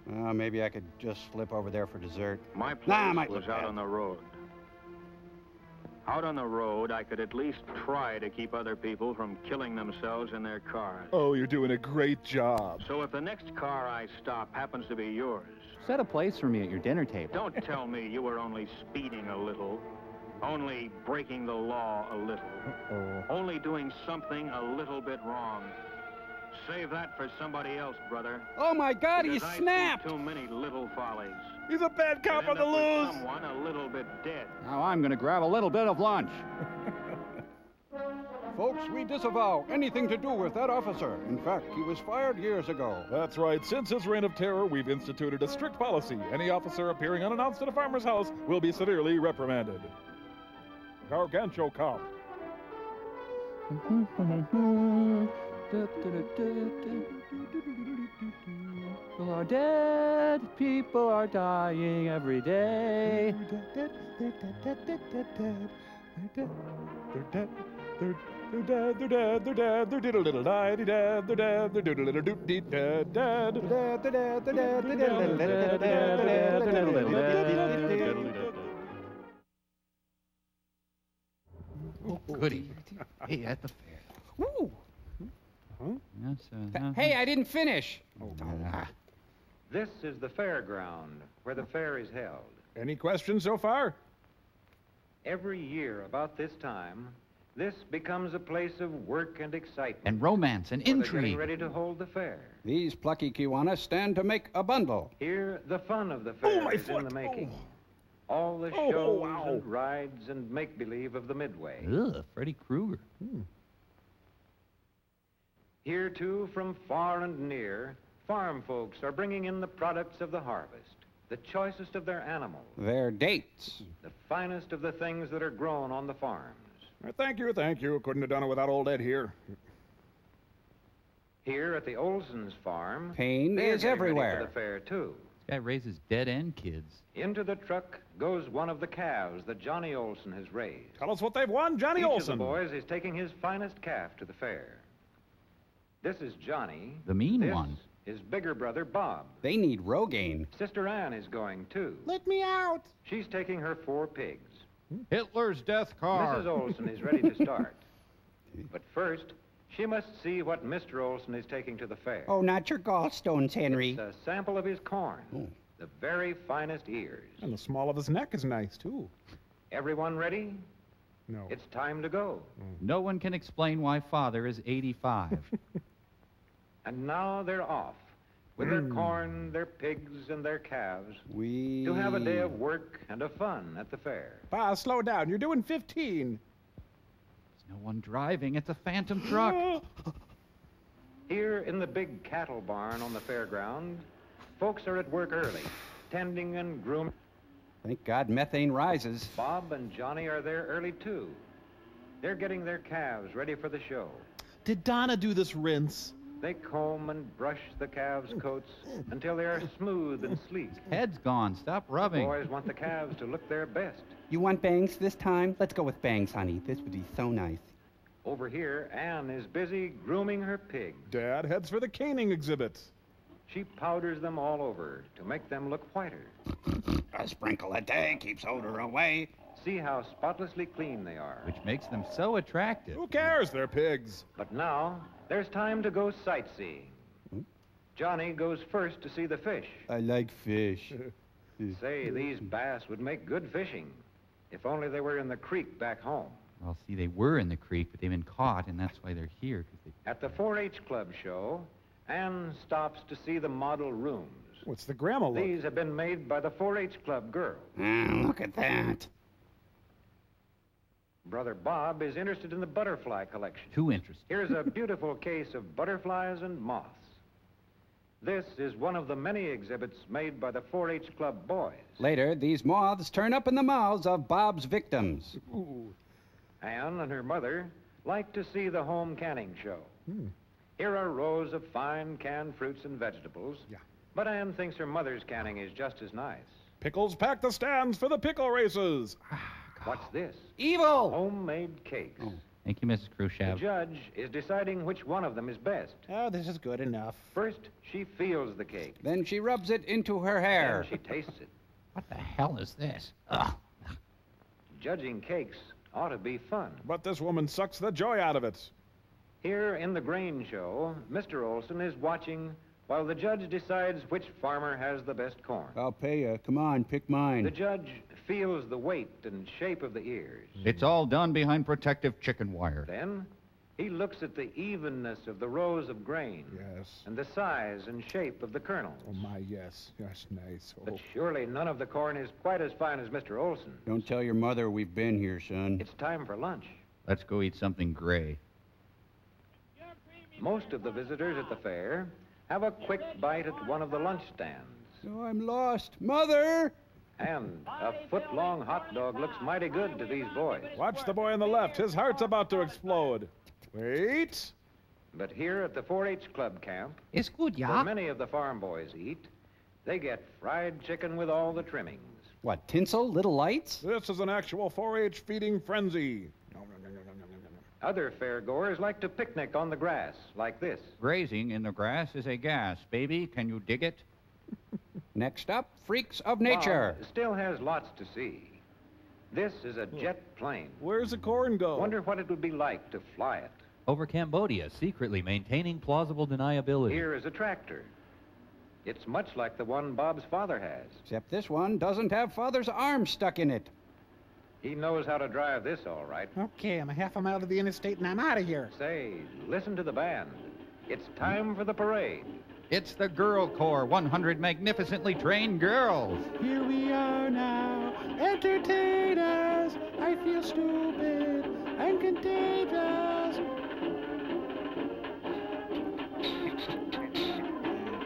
Maybe I could just slip over there for dessert. My place was out on the road. Out on the road, I could at least try to keep other people from killing themselves in their cars. Oh, you're doing a great job. So if the next car I stop happens to be yours... Set a place for me at your dinner table. Don't tell me you were only speeding a little. Only breaking the law a little. Only doing something a little bit wrong. Save that for somebody else, brother. Oh, my God, he Because snapped! I've seen too many little follies. He's a bad cop on the loose! Someone a little bit dead. Now I'm going to grab a little bit of lunch. Folks, we disavow anything to do with that officer. In fact, he was fired years ago. That's right. Since his reign of terror, we've instituted a strict policy. Any officer appearing unannounced at a farmer's house will be severely reprimanded. Gargantuo cop. People are dead, people are dying every day. They're dead, they're diddle little die, dad, they're dead, they're doodle little doot dee dad, dad. Goody. Hey, at the fair. Woo! Yes, Hey, I didn't finish. This is the fairground where the fair is held. Any questions so far? Every year about this time, this becomes a place of work and excitement. And romance and where they're intrigue. getting ready to hold the fair. These plucky Kiwanis stand to make a bundle. Here, the fun of the fair is in the making. All the shows and rides and make-believe of the Midway. Ugh, Freddy Krueger. Here, too, from far and near, farm folks are bringing in the products of the harvest, the choicest of their animals, Their dates. the finest of the things that are grown on the farms. Thank you. Couldn't have done it without old Ed here. Here at the Olson's farm, Pain they're is getting ready everywhere. for the fair, too. This guy raises dead-end kids. Into the truck goes one of the calves that Johnny Olson has raised. Tell us what they've won, Johnny Each Olson. of the boys is taking his finest calf to the fair. This is Johnny. The mean This one. is bigger brother Bob. They need Rogaine. Sister Ann is going, too. Let me out. She's taking her 4 pigs. Hitler's death car. Mrs. Olson is ready to start. But first, she must see what Mr. Olson is taking to the fair. Oh, not your gallstones, Henry. It's a sample of his corn. The very finest ears. And the small of his neck is nice, too. Everyone ready? No. It's time to go. No one can explain why father is 85. And now they're off. With their corn, their pigs, and their calves. We... To have a day of work and of fun at the fair. Pa, slow down. You're doing 15. There's no one driving. It's a phantom truck. Here in the big cattle barn on the fairground, Folks are at work early, tending and grooming. Thank God methane rises. Bob and Johnny are there early, too. They're getting their calves ready for the show. Did Donna do this rinse? They comb and brush the calves' coats until they are smooth and sleek. Head's gone. Stop rubbing. The boys want the calves to look their best. You want bangs this time? Let's go with bangs, honey. This would be so nice. Over here, Ann is busy grooming her pigs. Dad heads for the caning exhibit. She powders them all over to make them look whiter. A sprinkle a day keeps odor away. See how spotlessly clean they are. Which makes them so attractive. Who cares? They're pigs. But now, there's time to go sightseeing. Johnny goes first to see the fish. I like fish. Say, these bass would make good fishing, if only they were in the creek back home. Well, see, they were in the creek, but they've been caught, and that's why they're here. At the 4-H Club show, Ann stops to see the model rooms. What's the grandma look? These have been made by the 4-H Club girls. Look at that. Brother Bob is interested in the butterfly collection. Too interested. Here's a beautiful case of butterflies and moths. This is one of the many exhibits made by the 4-H Club boys. Later, these moths turn up in the mouths of Bob's victims. Ooh. Ann and her mother like to see the home canning show. Here are rows of fine canned fruits and vegetables. Yeah. But Ann thinks her mother's canning is just as nice. Pickles pack the stands for the pickle races. What's this? Evil! Homemade cakes. Oh. Thank you, Mrs. The Khrushchev. judge is deciding which one of them is best. Oh, this is good enough. First, she feels the cake. Then she rubs it into her hair. Then she tastes it. What the hell is this? Ugh. Judging cakes ought to be fun. But this woman sucks the joy out of it. Here in the grain show, Mr. Olson is watching while the judge decides which farmer has the best corn. I'll pay you. Come on, pick mine. The judge feels the weight and shape of the ears. It's all done behind protective chicken wire. Then he looks at the evenness of the rows of grain. Yes. And the size and shape of the kernels. Oh, my, yes. Yes, nice. Oh. But surely none of the corn is quite as fine as Mr. Olson. Don't tell your mother we've been here, son. It's time for lunch. Let's go eat something gray. Most of the visitors at the fair have a quick bite at one of the lunch stands. Oh, I'm lost. Mother! And a foot-long hot dog looks mighty good to these boys. Watch the boy on the left. His heart's about to explode. Wait. But here at the 4-H Club camp, It's good, where many of the farm boys eat, they get fried chicken with all the trimmings. What, tinsel, little lights? This is an actual 4-H feeding frenzy. Other fairgoers like to picnic on the grass, like this. Grazing in the grass is a gas. Baby, can you dig it? Next up, freaks of nature. Bob still has lots to see. This is a jet plane. Where's the corn go? Wonder what it would be like to fly it. Over Cambodia, secretly maintaining plausible deniability. Here is a tractor. It's much like the one Bob's father has. Except this one doesn't have Father's arm stuck in it. He knows how to drive this all right. Okay, I'm a half a mile to the interstate and I'm out of here. Say, listen to the band. It's time for the parade. It's the Girl Corps, 100 magnificently trained girls. Here we are now, entertain us. I feel stupid and contagious.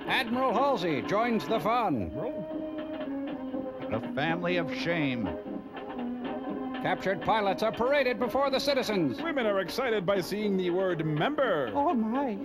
Admiral Halsey joins the fun. The family of shame. Captured pilots are paraded before the citizens. Women are excited by seeing the word member. Oh, my.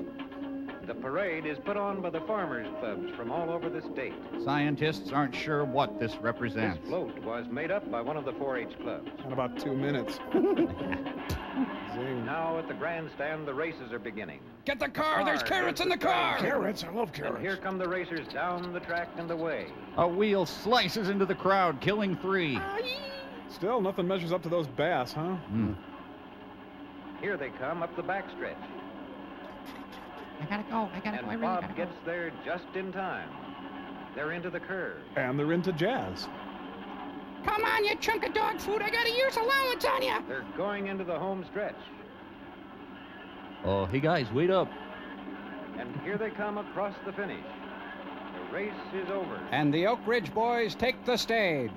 The parade is put on by the farmers' clubs from all over the state. Scientists aren't sure what this represents. This float was made up by one of the 4-H clubs. In about 2 minutes. Zing. Now at the grandstand, the races are beginning. Get the car! There's carrots in the car! Carrots? I love And carrots. here come the racers down the track and away. A wheel slices into the crowd, killing 3. Still, nothing measures up to those bass, huh? Here they come up the backstretch. I gotta go. And I really Bob gotta go. gets there just in time. They're into the curve. And they're into jazz. Come on, you chunk of dog food. I got a year's allowance on you. They're going into the home stretch. Oh, hey guys, wait up. And here they come across the finish. The race is over. And the Oak Ridge boys take the stage.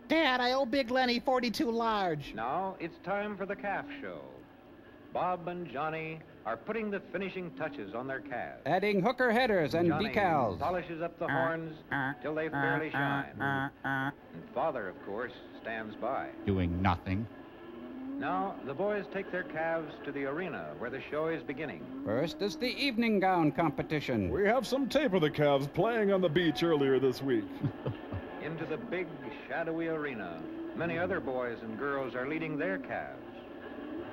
Dad, I owe Big Lenny 42 large. Now it's time for the calf show. Bob and Johnny are putting the finishing touches on their calves. Adding hooker headers and Johnny decals. polishes up the horns till they fairly shine. And Father, of course, stands by. Doing nothing. Now, the boys take their calves to the arena where the show is beginning. First is the evening gown competition. We have some tape of the calves playing on the beach earlier this week. Into the big, shadowy arena, many other boys and girls are leading their calves.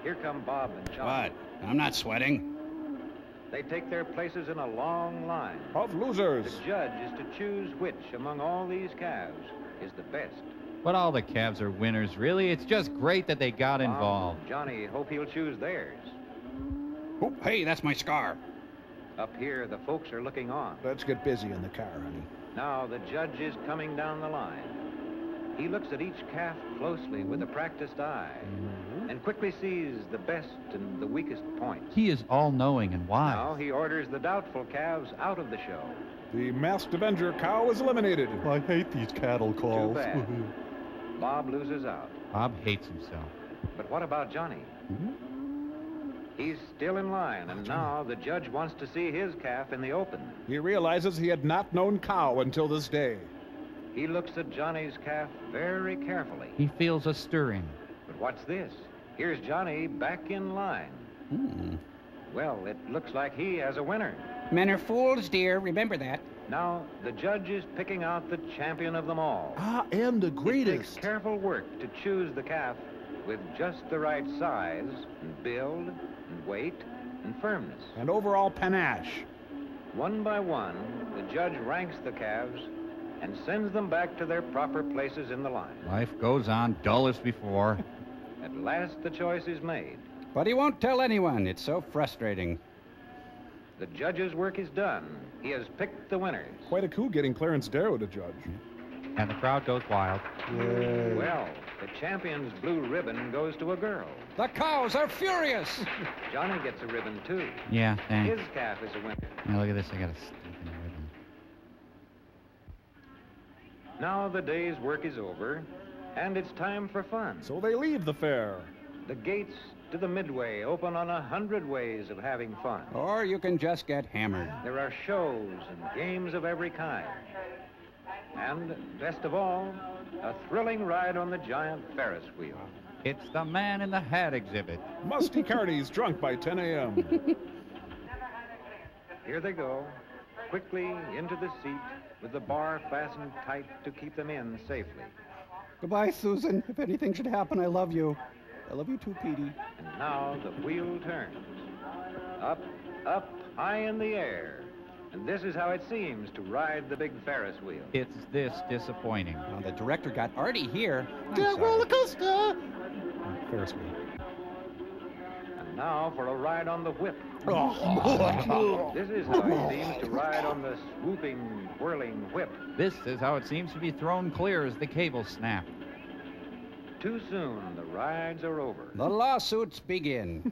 Here come Bob and Johnny. What? I'm not sweating. They take their places in a long line. Of losers. The judge is to choose which among all these calves is the best. But all the calves are winners, really. It's just great that they got involved. Johnny hope he'll choose theirs. Oh, hey, that's my scar. Up here, the folks are looking on. Let's get busy in the car, honey. Now the judge is coming down the line. He looks at each calf closely with a practiced eye and quickly sees the best and the weakest points. He is all-knowing and wise. Now he orders the doubtful calves out of the show. The Masked Avenger cow is eliminated. I hate these cattle calls. Too bad. Bob loses out. Bob hates himself. But what about Johnny? He's still in line, and now the judge wants to see his calf in the open. He realizes he had not known cow until this day. He looks at Johnny's calf very carefully. He feels a stirring. But what's this? Here's Johnny back in line. Well, it looks like he has a winner. Men are fools, dear. Remember that. Now, the judge is picking out the champion of them all. I am the It greatest. takes careful work to choose the calf with just the right size and build and weight and firmness. And overall panache. One by one, the judge ranks the calves and sends them back to their proper places in the line. Life goes on dull as before. At last, the choice is made. But he won't tell anyone. It's so frustrating. The judge's work is done. He has picked the winners. Quite a coup getting Clarence Darrow to judge. And the crowd goes wild. Well, the champion's blue ribbon goes to a girl. The cows are furious. Johnny gets a ribbon, too. Yeah, thanks. His calf is a winner. Now, look at this. I got a stinking ribbon. Now the day's work is over, and it's time for fun. So they leave the fair. The gates to the Midway open on 100 ways of having fun. Or you can just get hammered. There are shows and games of every kind. And, best of all, a thrilling ride on the giant Ferris wheel. It's the Man in the Hat exhibit. Musty Carney's drunk by 10 a.m. Here they go, quickly into the seat with the bar fastened tight to keep them in safely. Goodbye, Susan. If anything should happen, I love you. I love you too, Petey. And now the wheel turns. Up, up, high in the air. And this is how it seems to ride the big Ferris wheel. It's this disappointing. Well, the director got Artie here. The roller coaster! Ferris wheel. And now for a ride on the whip. Oh. This is how it seems to ride on the swooping, whirling whip. This is how it seems to be thrown clear as the cable snap. Too soon, the rides are over. The lawsuits begin.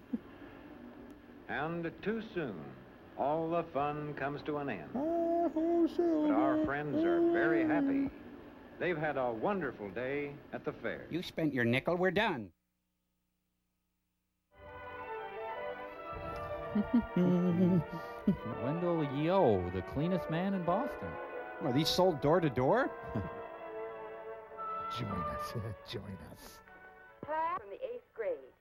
And too soon, all the fun comes to an end. But our friends are very happy. They've had a wonderful day at the fair. You spent your nickel. We're done. Wendell Yo, the cleanest man in Boston. Are these sold door to door? Join us. Join us. Class from the 8th grade.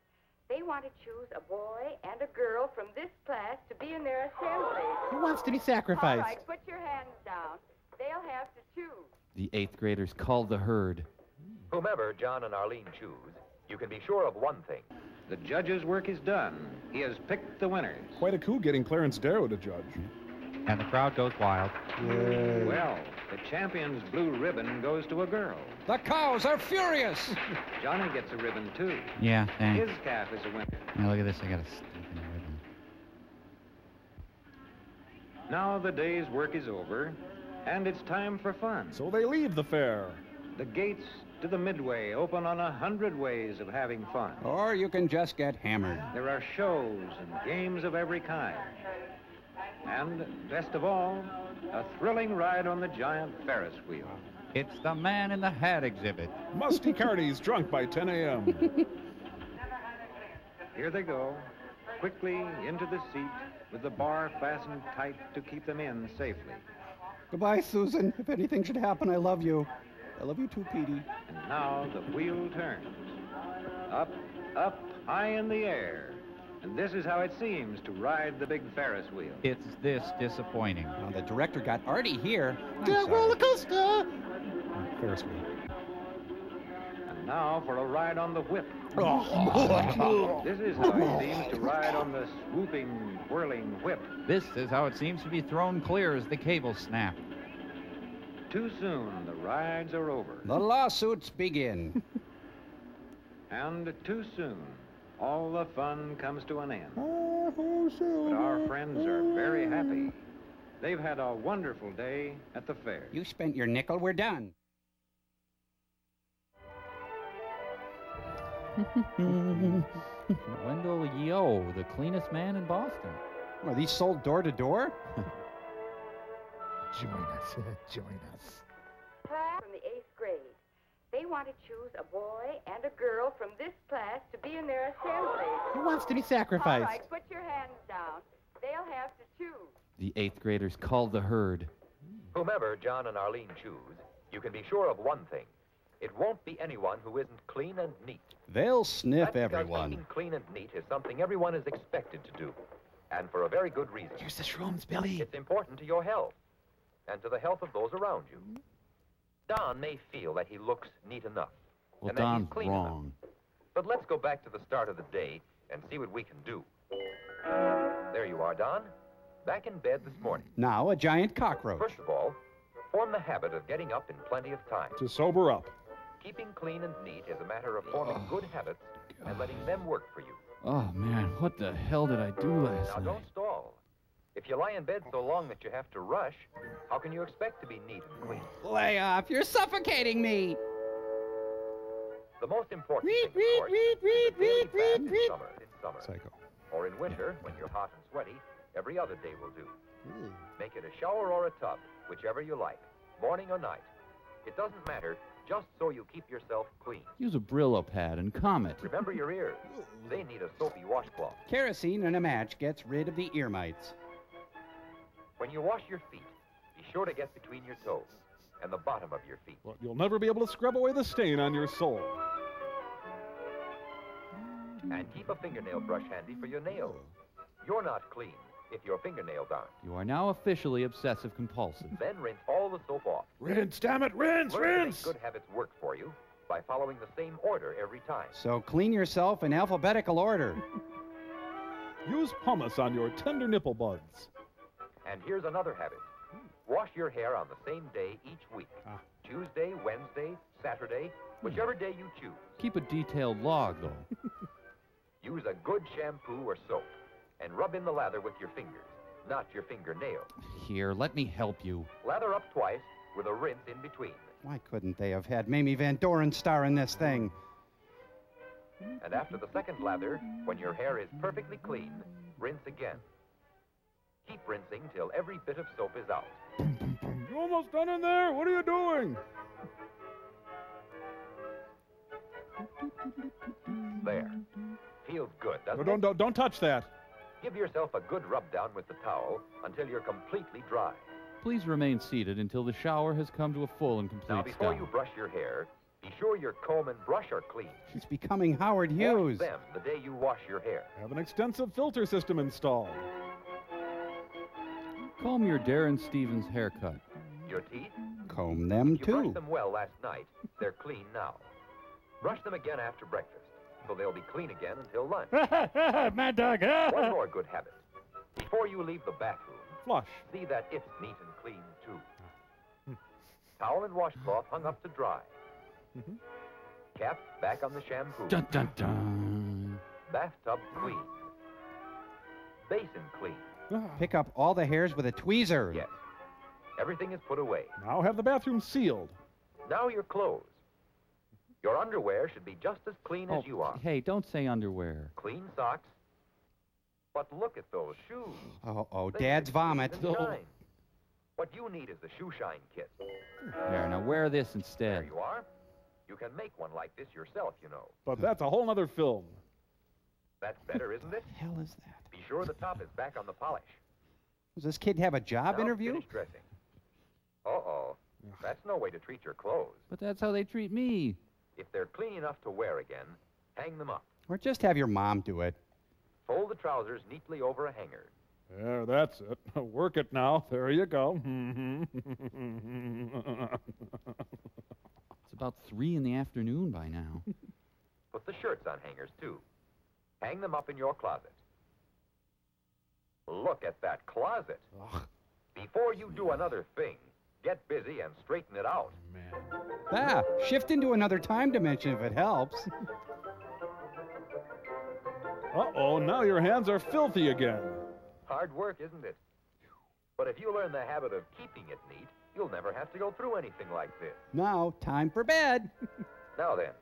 They want to choose a boy and a girl from this class to be in their assembly. Who wants to be All sacrificed? right, put your hands down. They'll have to choose. The 8th graders called the herd. Whomever John and Arlene choose, you can be sure of one thing. The judge's work is done. He has picked the winners. Quite a coup getting Clarence Darrow to judge. And the crowd goes wild. Well, the champion's blue ribbon goes to a girl. The cows are furious. Johnny gets a ribbon, too. Yeah, thanks. His calf is a winner. Now, look at this. I got a stinking ribbon. Now the day's work is over, and it's time for fun. So they leave the fair. The gates to the Midway open on 100 ways of having fun. Or you can just get hammered. There are shows and games of every kind. And, best of all, a thrilling ride on the giant Ferris wheel. It's the Man in the Hat exhibit. Musty Carney's drunk by 10 a.m. Here they go, quickly into the seat with the bar fastened tight to keep them in safely. Goodbye, Susan. If anything should happen, I love you. I love you too, Petey. And now the wheel turns. Up, up, high in the air. And this is how it seems to ride the big Ferris wheel. It's this disappointing. Now, the director got Artie here. The roller coaster! Ferris wheel. And now for a ride on the whip. Oh. This is how it seems to ride on the swooping, whirling whip. This is how it seems to be thrown clear as the cable snap. Too soon, the rides are over. The lawsuits begin. And too soon, all the fun comes to an end. But our friends are very happy. They've had a wonderful day at the fair. You spent your nickel, we're done. Wendell Yo, the cleanest man in Boston. Are these sold door to door? Join us. Join us. Class from the 8th grade. They want to choose a boy and a girl from this class to be in their assembly. Who wants to be All sacrificed? right, put your hands down. They'll have to choose. The 8th graders called the herd. Whomever John and Arlene choose, you can be sure of one thing. It won't be anyone who isn't clean and neat. They'll sniff That's because everyone. being clean and neat is something everyone is expected to do. And for a very good reason. Here's the shrooms, Billy. It's important to your health and to the health of those around you. Don may feel that he looks neat enough. Well, and that he's Don's clean wrong. enough. But let's go back to the start of the day and see what we can do. There you are, Don. Back in bed this morning. Now a giant cockroach. First of all, form the habit of getting up in plenty of time. To sober up. Keeping clean and neat is a matter of forming good habits and letting them work for you. Oh, man, what the hell did I do last Now, night? don't stall. If you lie in bed so long that you have to rush, how can you expect to be neat and clean? Lay off, you're suffocating me. The most important thing, of course, is the daily bath in summer. Psycho. Or in winter, when you're hot and sweaty, every other day will do. Make it a shower or a tub, whichever you like, morning or night. It doesn't matter, just so you keep yourself clean. Use a Brillo pad and Comet. Remember your ears. They need a soapy washcloth. Kerosene and a match gets rid of the ear mites. When you wash your feet, be sure to get between your toes and the bottom of your feet. Well, you'll never be able to scrub away the stain on your sole. And keep a fingernail brush handy for your nails. You're not clean if your fingernails aren't. You are now officially obsessive-compulsive. Then rinse all the soap off. Rinse, damn it, rinse, Learn to rinse! make good habits work for you by following the same order every time. So clean yourself in alphabetical order. Use pumice on your tender nipple buds. And here's another habit. Wash your hair on the same day each week. Tuesday, Wednesday, Saturday, whichever day you choose. Keep a detailed log, though. Use a good shampoo or soap and rub in the lather with your fingers, not your fingernails. Here, let me help you. Lather up twice with a rinse in between. Why couldn't they have had Mamie Van Doren star in this thing? And after the second lather, when your hair is perfectly clean, rinse again. Keep rinsing till every bit of soap is out. You're almost done in there. What are you doing? There. Feels good, doesn't No, it? don't touch that. Give yourself a good rub down with the towel until you're completely dry. Please remain seated until the shower has come to a full and complete Now, before stop. you brush your hair, be sure your comb and brush are clean. He's becoming Howard Hughes. Wash them the day you wash your hair. Have an extensive filter system installed. Comb your Darren Stevens haircut. Your teeth? Comb them, You brushed too. them well last night. They're clean now. Brush them again after breakfast, so they'll be clean again until lunch. Mad dog. One more good habit. Before you leave the bathroom, flush. See that it's neat and clean, too. Towel and washcloth hung up to dry. Cap back on the shampoo. Dun, dun, dun. Bathtub clean. Basin clean. Pick up all the hairs with a tweezer. Yes. Everything is put away. Now have the bathroom sealed. Now your clothes. Your underwear should be just as clean as you are. Hey, don't say underwear. Clean socks. But look at those shoes. Oh, They Dad's look vomit. clean and shine. What you need is the shoe shine kit. There, now wear this There instead. you are. You can make one like this yourself, you know. But that's a whole other film. That's better, isn't it? What the hell is that? Be sure the top is back on the polish. Does this kid have a job Now interview? finish dressing. Uh-oh. That's no way to treat your clothes. But that's how they treat me. If they're clean enough to wear again, hang them up. Or just have your mom do it. Fold the trousers neatly over a hanger. There, that's it. Work it now. There you go. It's about 3 in the afternoon by now. Put the shirts on hangers, too. Hang them up in your closet. Look at that closet. Before you do another thing, get busy and straighten it out. Ah, shift into another time dimension if it helps. Uh-oh, now your hands are filthy again. Hard work, isn't it? But if you learn the habit of keeping it neat, you'll never have to go through anything like this. Now, time for bed. Now then,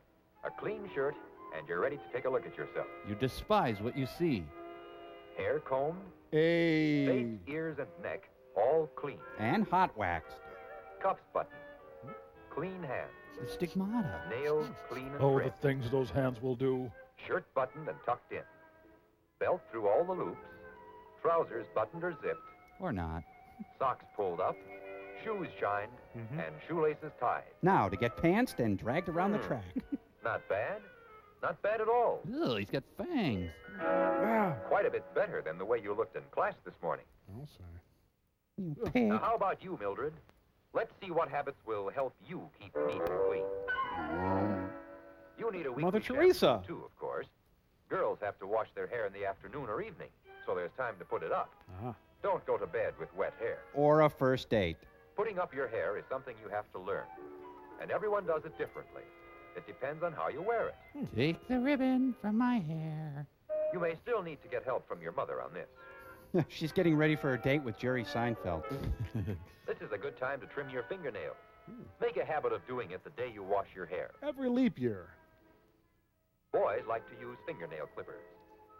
a clean shirt, and you're ready to take a look at yourself. You despise what you see. Hair combed, Hey. face, ears, and neck, all clean. And hot waxed. Cuffs buttoned. Clean hands. The stigmata. Nails clean and Oh, trimmed. the things those hands will do. Shirt buttoned and tucked in. Belt through all the loops. Trousers buttoned or zipped. Or not. Socks pulled up. Shoes shined. And shoelaces tied. Now, to get pantsed and dragged around the track. Not bad. Not bad at all. Ugh, he's got fangs. Quite a bit better than the way you looked in class this morning. I'll say. You pig. Now, how about you, Mildred? Let's see what habits will help you keep neat and clean. You need a weekly Mother shampoo, Teresa. too, of course. Girls have to wash their hair in the afternoon or evening, so there's time to put it up. Don't go to bed with wet hair. Or a first date. Putting up your hair is something you have to learn, and everyone does it differently. It depends on how you wear it. Take the ribbon from my hair. You may still need to get help from your mother on this. She's getting ready for a date with Jerry Seinfeld. This is a good time to trim your fingernails. Make a habit of doing it the day you wash your hair. Every leap year. Boys like to use fingernail clippers,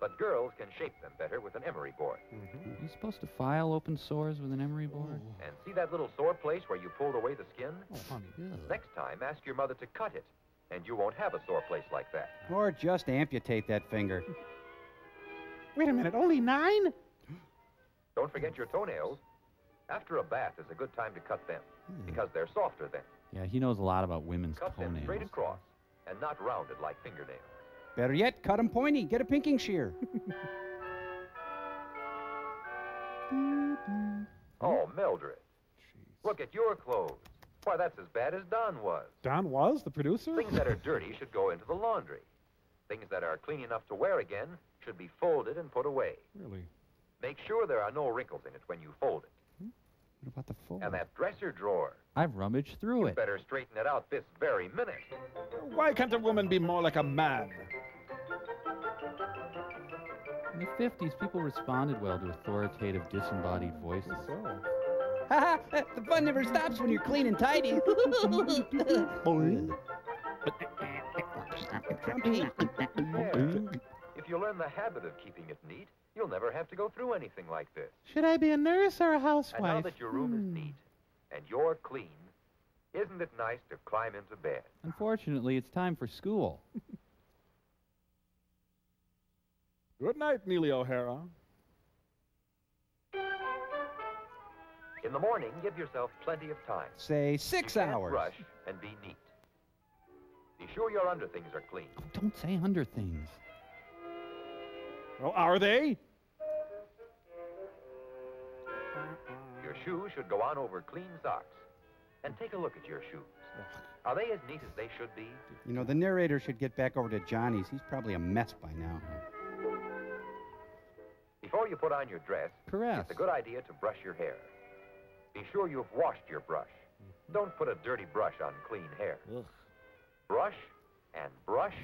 but girls can shape them better with an emery board. Are you supposed to file open sores with an emery board? And see that little sore place where you pulled away the skin? Oh, honey. Next time, ask your mother to cut it, and you won't have a sore place like that. Or just amputate that finger. Wait a minute, only 9? Don't forget your toenails. After a bath is a good time to cut them, because they're softer then. Yeah, he knows a lot about women's Cut them straight toenails. across, and not rounded like fingernails. Better yet, cut 'em pointy. Get a pinking shear. Oh, Mildred. Look at your clothes. Why, that's as bad as Don was. Don was the producer? Things that are dirty should go into the laundry. Things that are clean enough to wear again should be folded and put away. Really? Make sure there are no wrinkles in it when you fold it. What about the fold? And that dresser drawer. I've rummaged through it. Better straighten it out this very minute. Why can't a woman be more like a man? In the 50s, people responded well to authoritative, disembodied voices. Ha ha! The fun never stops when you're clean and tidy. If you learn the habit of keeping it neat, you'll never have to go through anything like this. Should I be a nurse or a housewife? And now that your room is neat and you're clean, isn't it nice to climb into bed? Unfortunately, it's time for school. Good night, Neely O'Hara. In the morning, give yourself plenty of time. Say 6 You can't hours. Rush and be neat. Be sure your underthings are clean. Don't say under things. Well, are they? Your shoes should go on over clean socks. And take a look at your shoes. Are they as neat as they should be? You know, the narrator should get back over to Johnny's. He's probably a mess by now. Before you put on your dress, Caress. it's a good idea to brush your hair. Be sure you've washed your brush. Don't put a dirty brush on clean hair. Brush and brush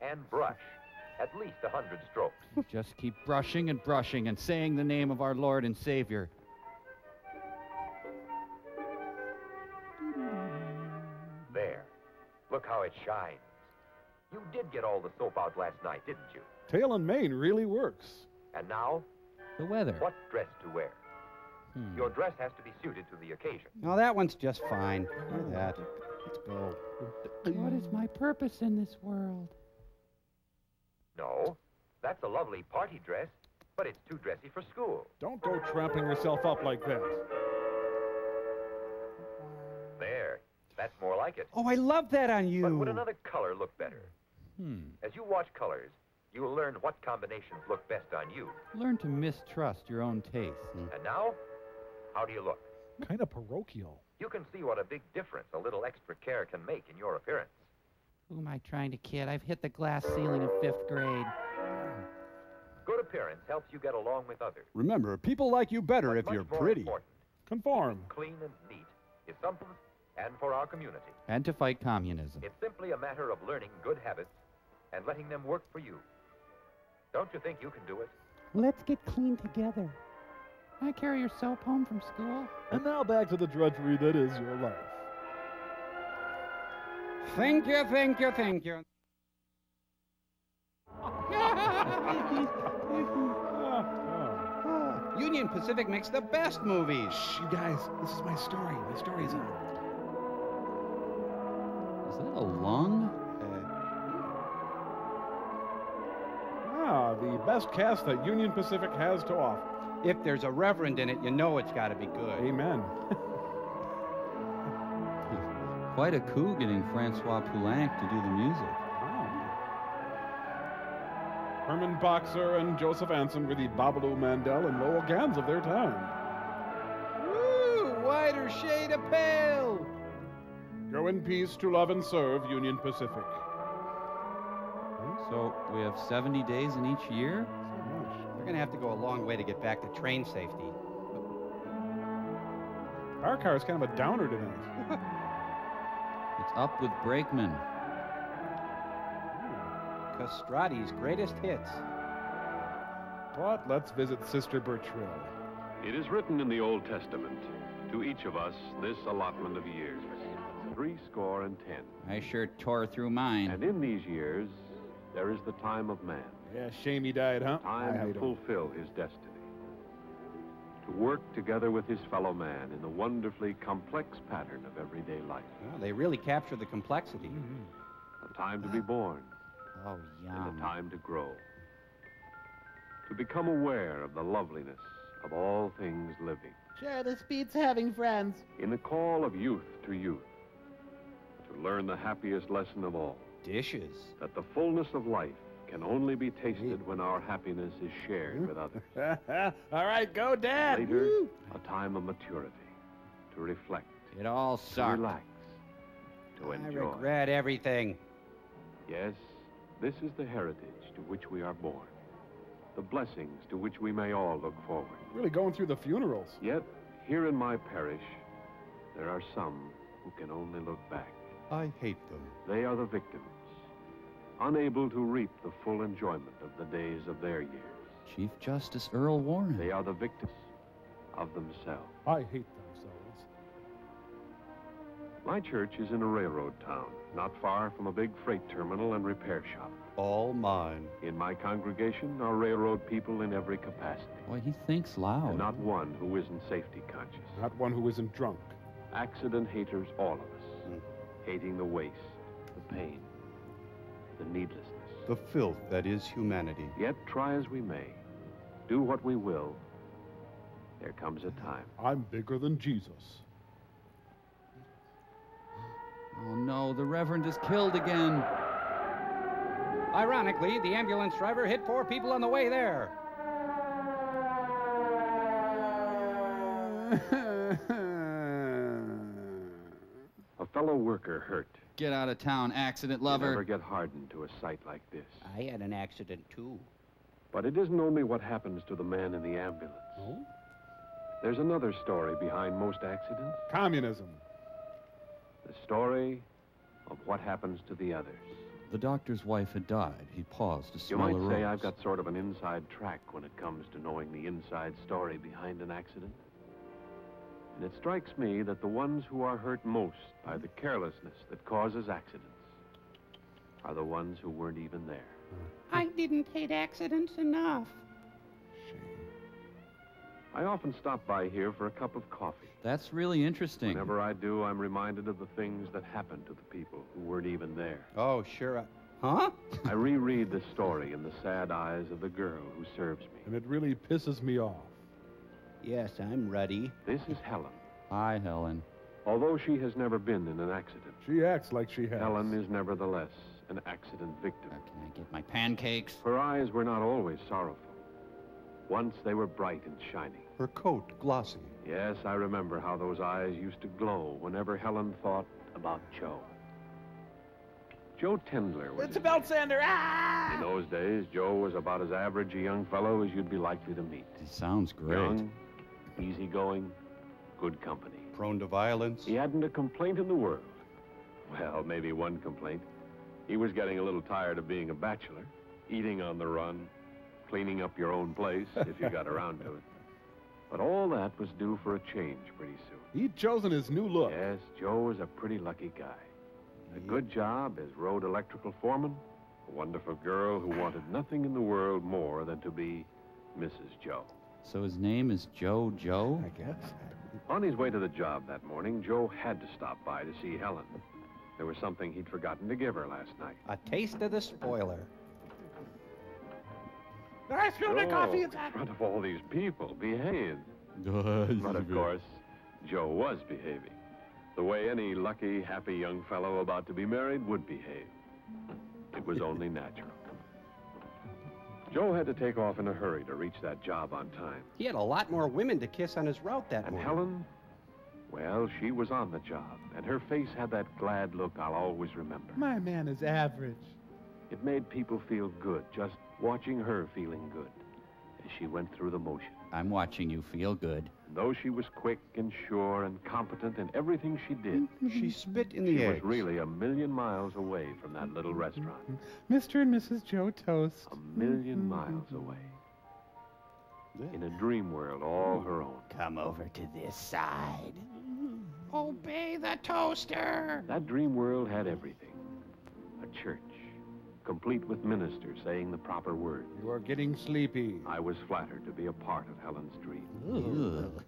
and brush. At least 100 strokes. Just keep brushing and brushing and saying the name of our Lord and Savior. There. Look how it shines. You did get all the soap out last night, didn't you? Tail and mane really works. And now, The weather. what dress to wear? Your dress has to be suited to the occasion. No, that one's just fine. Or that. Let's go. What is my purpose in this world? No, That's a lovely party dress, but it's too dressy for school. Don't go tramping yourself up like that. There. That's more like it. Oh, I love that on you. But would another color look better? As you watch colors, you will learn what combinations look best on you. Learn to mistrust your own taste. And now, how do you look? Kind of parochial. You can see what a big difference a little extra care can make in your appearance. Who am I trying to kid? I've hit the glass ceiling in 5th grade. Good appearance helps you get along with others. Remember, people like you better if you're pretty. Important, conform. Clean and neat is something, and for our community. And to fight communism. It's simply a matter of learning good habits and letting them work for you. Don't you think you can do it? Let's get clean together. Can I carry your soap home from school? And now back to the drudgery that is your life. Thank you, thank you, thank you. Union Pacific makes the best movies. Shh, you guys, this is my story. My story's on. Is that a lung? The best cast that Union Pacific has to offer. If there's a reverend in it, you know it's got to be good. Amen. Quite a coup getting Francois Poulenc to do the music. Herman Boxer and Joseph Anson were the Babalu Mandel and Lowell Gans of their time. Woo! Wider shade of pale! Go in peace to love and serve Union Pacific. So we have 70 days in each year? We're going to have to go a long way to get back to train safety. Our car is kind of a downer tonight. It's up with Brakeman. Castrati's greatest hits. But let's visit Sister Bertrille. It is written in the Old Testament, to each of us this allotment of years, 70. I sure tore through mine. And in these years, there is the time of man. Yeah, shame he died, huh? Time to fulfill his destiny. To work together with his fellow man in the wonderfully complex pattern of everyday life. Well, they really capture the complexity. A time to be born. Oh, and a time to grow. To become aware of the loveliness of all things living. Sure, this beats having friends. In the call of youth to youth. To learn the happiest lesson of all. Dishes. That the fullness of life can only be tasted when our happiness is shared with others. All right, go, Dad. Later, a time of maturity. To reflect. It all sucked. To relax. To enjoy. I regret everything. Yes, this is the heritage to which we are born. The blessings to which we may all look forward. Really going through the funerals. Yet, here in my parish, there are some who can only look back. I hate them. They are the victims, unable to reap the full enjoyment of the days of their years. Chief Justice Earl Warren. They are the victims of themselves. I hate themselves. My church is in a railroad town, not far from a big freight terminal and repair shop. All mine. In my congregation are railroad people in every capacity. Boy, he thinks loud. And not one who isn't safety conscious. Not one who isn't drunk. Accident haters, all of us. Hating the waste, the pain, the needlessness. The filth that is humanity. Yet, try as we may, do what we will, there comes a time. I'm bigger than Jesus. Oh no, the Reverend is killed again. Ironically, the ambulance driver hit 4 people on the way there. A fellow worker hurt. Get out of town, accident lover. You never get hardened to a sight like this. I had an accident, too. But it isn't only what happens to the man in the ambulance. Oh? There's another story behind most accidents. Communism. The story of what happens to the others. The doctor's wife had died. He paused to You smell a might rose. say I've got sort of an inside track when it comes to knowing the inside story behind an accident. And it strikes me that the ones who are hurt most by the carelessness that causes accidents are the ones who weren't even there. I didn't hate accidents enough. I often stop by here for a cup of coffee. That's really interesting. Whenever I do, I'm reminded of the things that happened to the people who weren't even there. Oh, sure. Huh? I reread the story in the sad eyes of the girl who serves me. And it really pisses me off. Yes, I'm ready. This is Helen. Hi, Helen. Although she has never been in an accident, She acts like she has. Helen is nevertheless an accident victim. Can I get my pancakes? Her eyes were not always sorrowful. Once they were bright and shiny. Her coat glossy. Yes, I remember how those eyes used to glow whenever Helen thought about Joe. Joe Tendler was It's a belt sander. Ah! In those days, Joe was about as average a young fellow as you'd be likely to meet. He sounds great. Young, easygoing, good company. Prone to violence. He hadn't a complaint in the world. Well, maybe one complaint. He was getting a little tired of being a bachelor, eating on the run, cleaning up your own place if you got around to it. But all that was due for a change pretty soon. He'd chosen his new look. Yes, Joe was a pretty lucky guy. A good job as road electrical foreman, a wonderful girl who wanted nothing in the world more than to be Mrs. Joe. So his name is Joe Joe? I guess. On his way to the job that morning, Joe had to stop by to see Helen. There was something he'd forgotten to give her last night. A taste of the spoiler. I spilled my coffee Joe, inside. in front of all these people, behave. Good. But of course, Joe was behaving. The way any lucky, happy young fellow about to be married would behave. It was only natural. Joe had to take off in a hurry to reach that job on time. He had a lot more women to kiss on his route that And morning. Helen, well, she was on the job, and her face had that glad look I'll always remember. My man is average. It made people feel good, just watching her feeling good as she went through the motion. I'm watching you feel good. And though she was quick and sure and competent in everything she did, She spit in the she was eggs. really a million miles away from that little restaurant. Mr. and Mrs. Joe Toast. A million miles away. In a dream world all her own. Come over to this side. Obey the toaster. That dream world had everything. A church, complete with ministers saying the proper words. You are getting sleepy. I was flattered to be a part of Helen's dream. Ugh.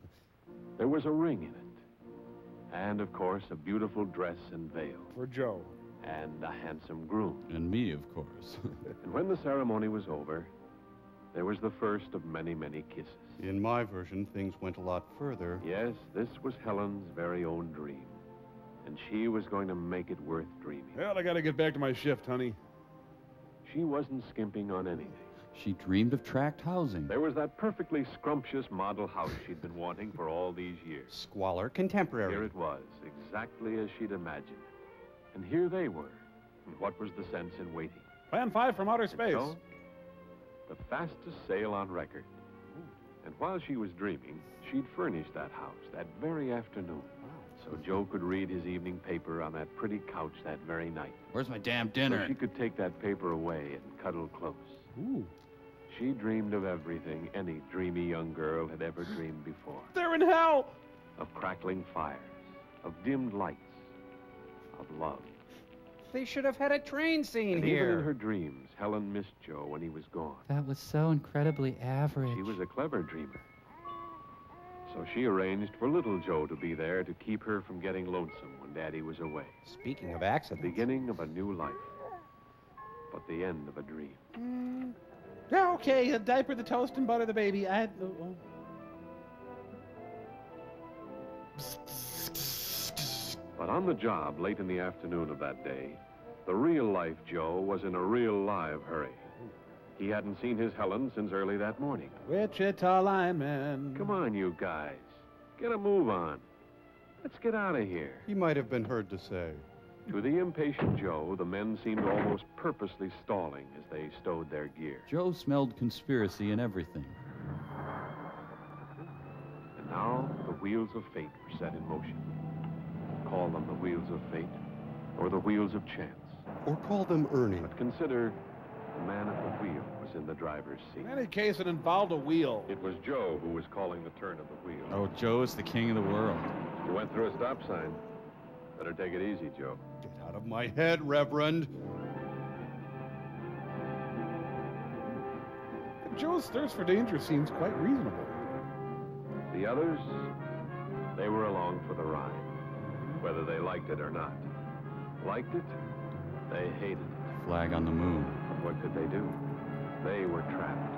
There was a ring in it. And, of course, a beautiful dress and veil. For Joe. And a handsome groom. And me, of course. And when the ceremony was over, there was the first of many, many kisses. In my version, things went a lot further. Yes, this was Helen's very own dream. And she was going to make it worth dreaming. Well, I gotta get back to my shift, honey. She wasn't skimping on anything. She dreamed of tract housing. There was that perfectly scrumptious model house she'd been wanting for all these years. Squalor contemporary. Here it was, exactly as she'd imagined. And here they were. And what was the sense in waiting? Plan 5 from outer space. So, the fastest sail on record. And while she was dreaming, she'd furnished that house that very afternoon. So Joe could read his evening paper on that pretty couch that very night. Where's my damn dinner? So she could take that paper away and cuddle close. Ooh. She dreamed of everything any dreamy young girl had ever dreamed before. They're in hell. Of crackling fires, of dimmed lights, of love. They should have had a train scene And here. even in her dreams, Helen missed Joe when he was gone. That was so incredibly average. She was a clever dreamer. So she arranged for little Joe to be there to keep her from getting lonesome when Daddy was away. Speaking of The accidents. beginning of a new life, but the end of a dream. Yeah, okay. Diaper the toast and butter the baby. But on the job late in the afternoon of that day, the real-life Joe was in a real live hurry. He hadn't seen his Helen since early that morning. Wichita lineman. Come on, you guys. Get a move on. Let's get out of here. He might have been heard to say. To the impatient Joe, the men seemed almost purposely stalling as they stowed their gear. Joe smelled conspiracy in everything. And now the wheels of fate were set in motion. Call them the wheels of fate or the wheels of chance. Or call them Ernie. But consider the man at the wheel was in the driver's seat. In any case, it involved a wheel. It was Joe who was calling the turn of the wheel. Oh, Joe is the king of the world. You went through a stop sign. Better take it easy, Joe. Get out of my head, Reverend. Joe's thirst for danger seems quite reasonable. The others, they were along for the ride, whether they liked it or not. Liked it, they hated it. flag on the moon. What could they do? They were trapped.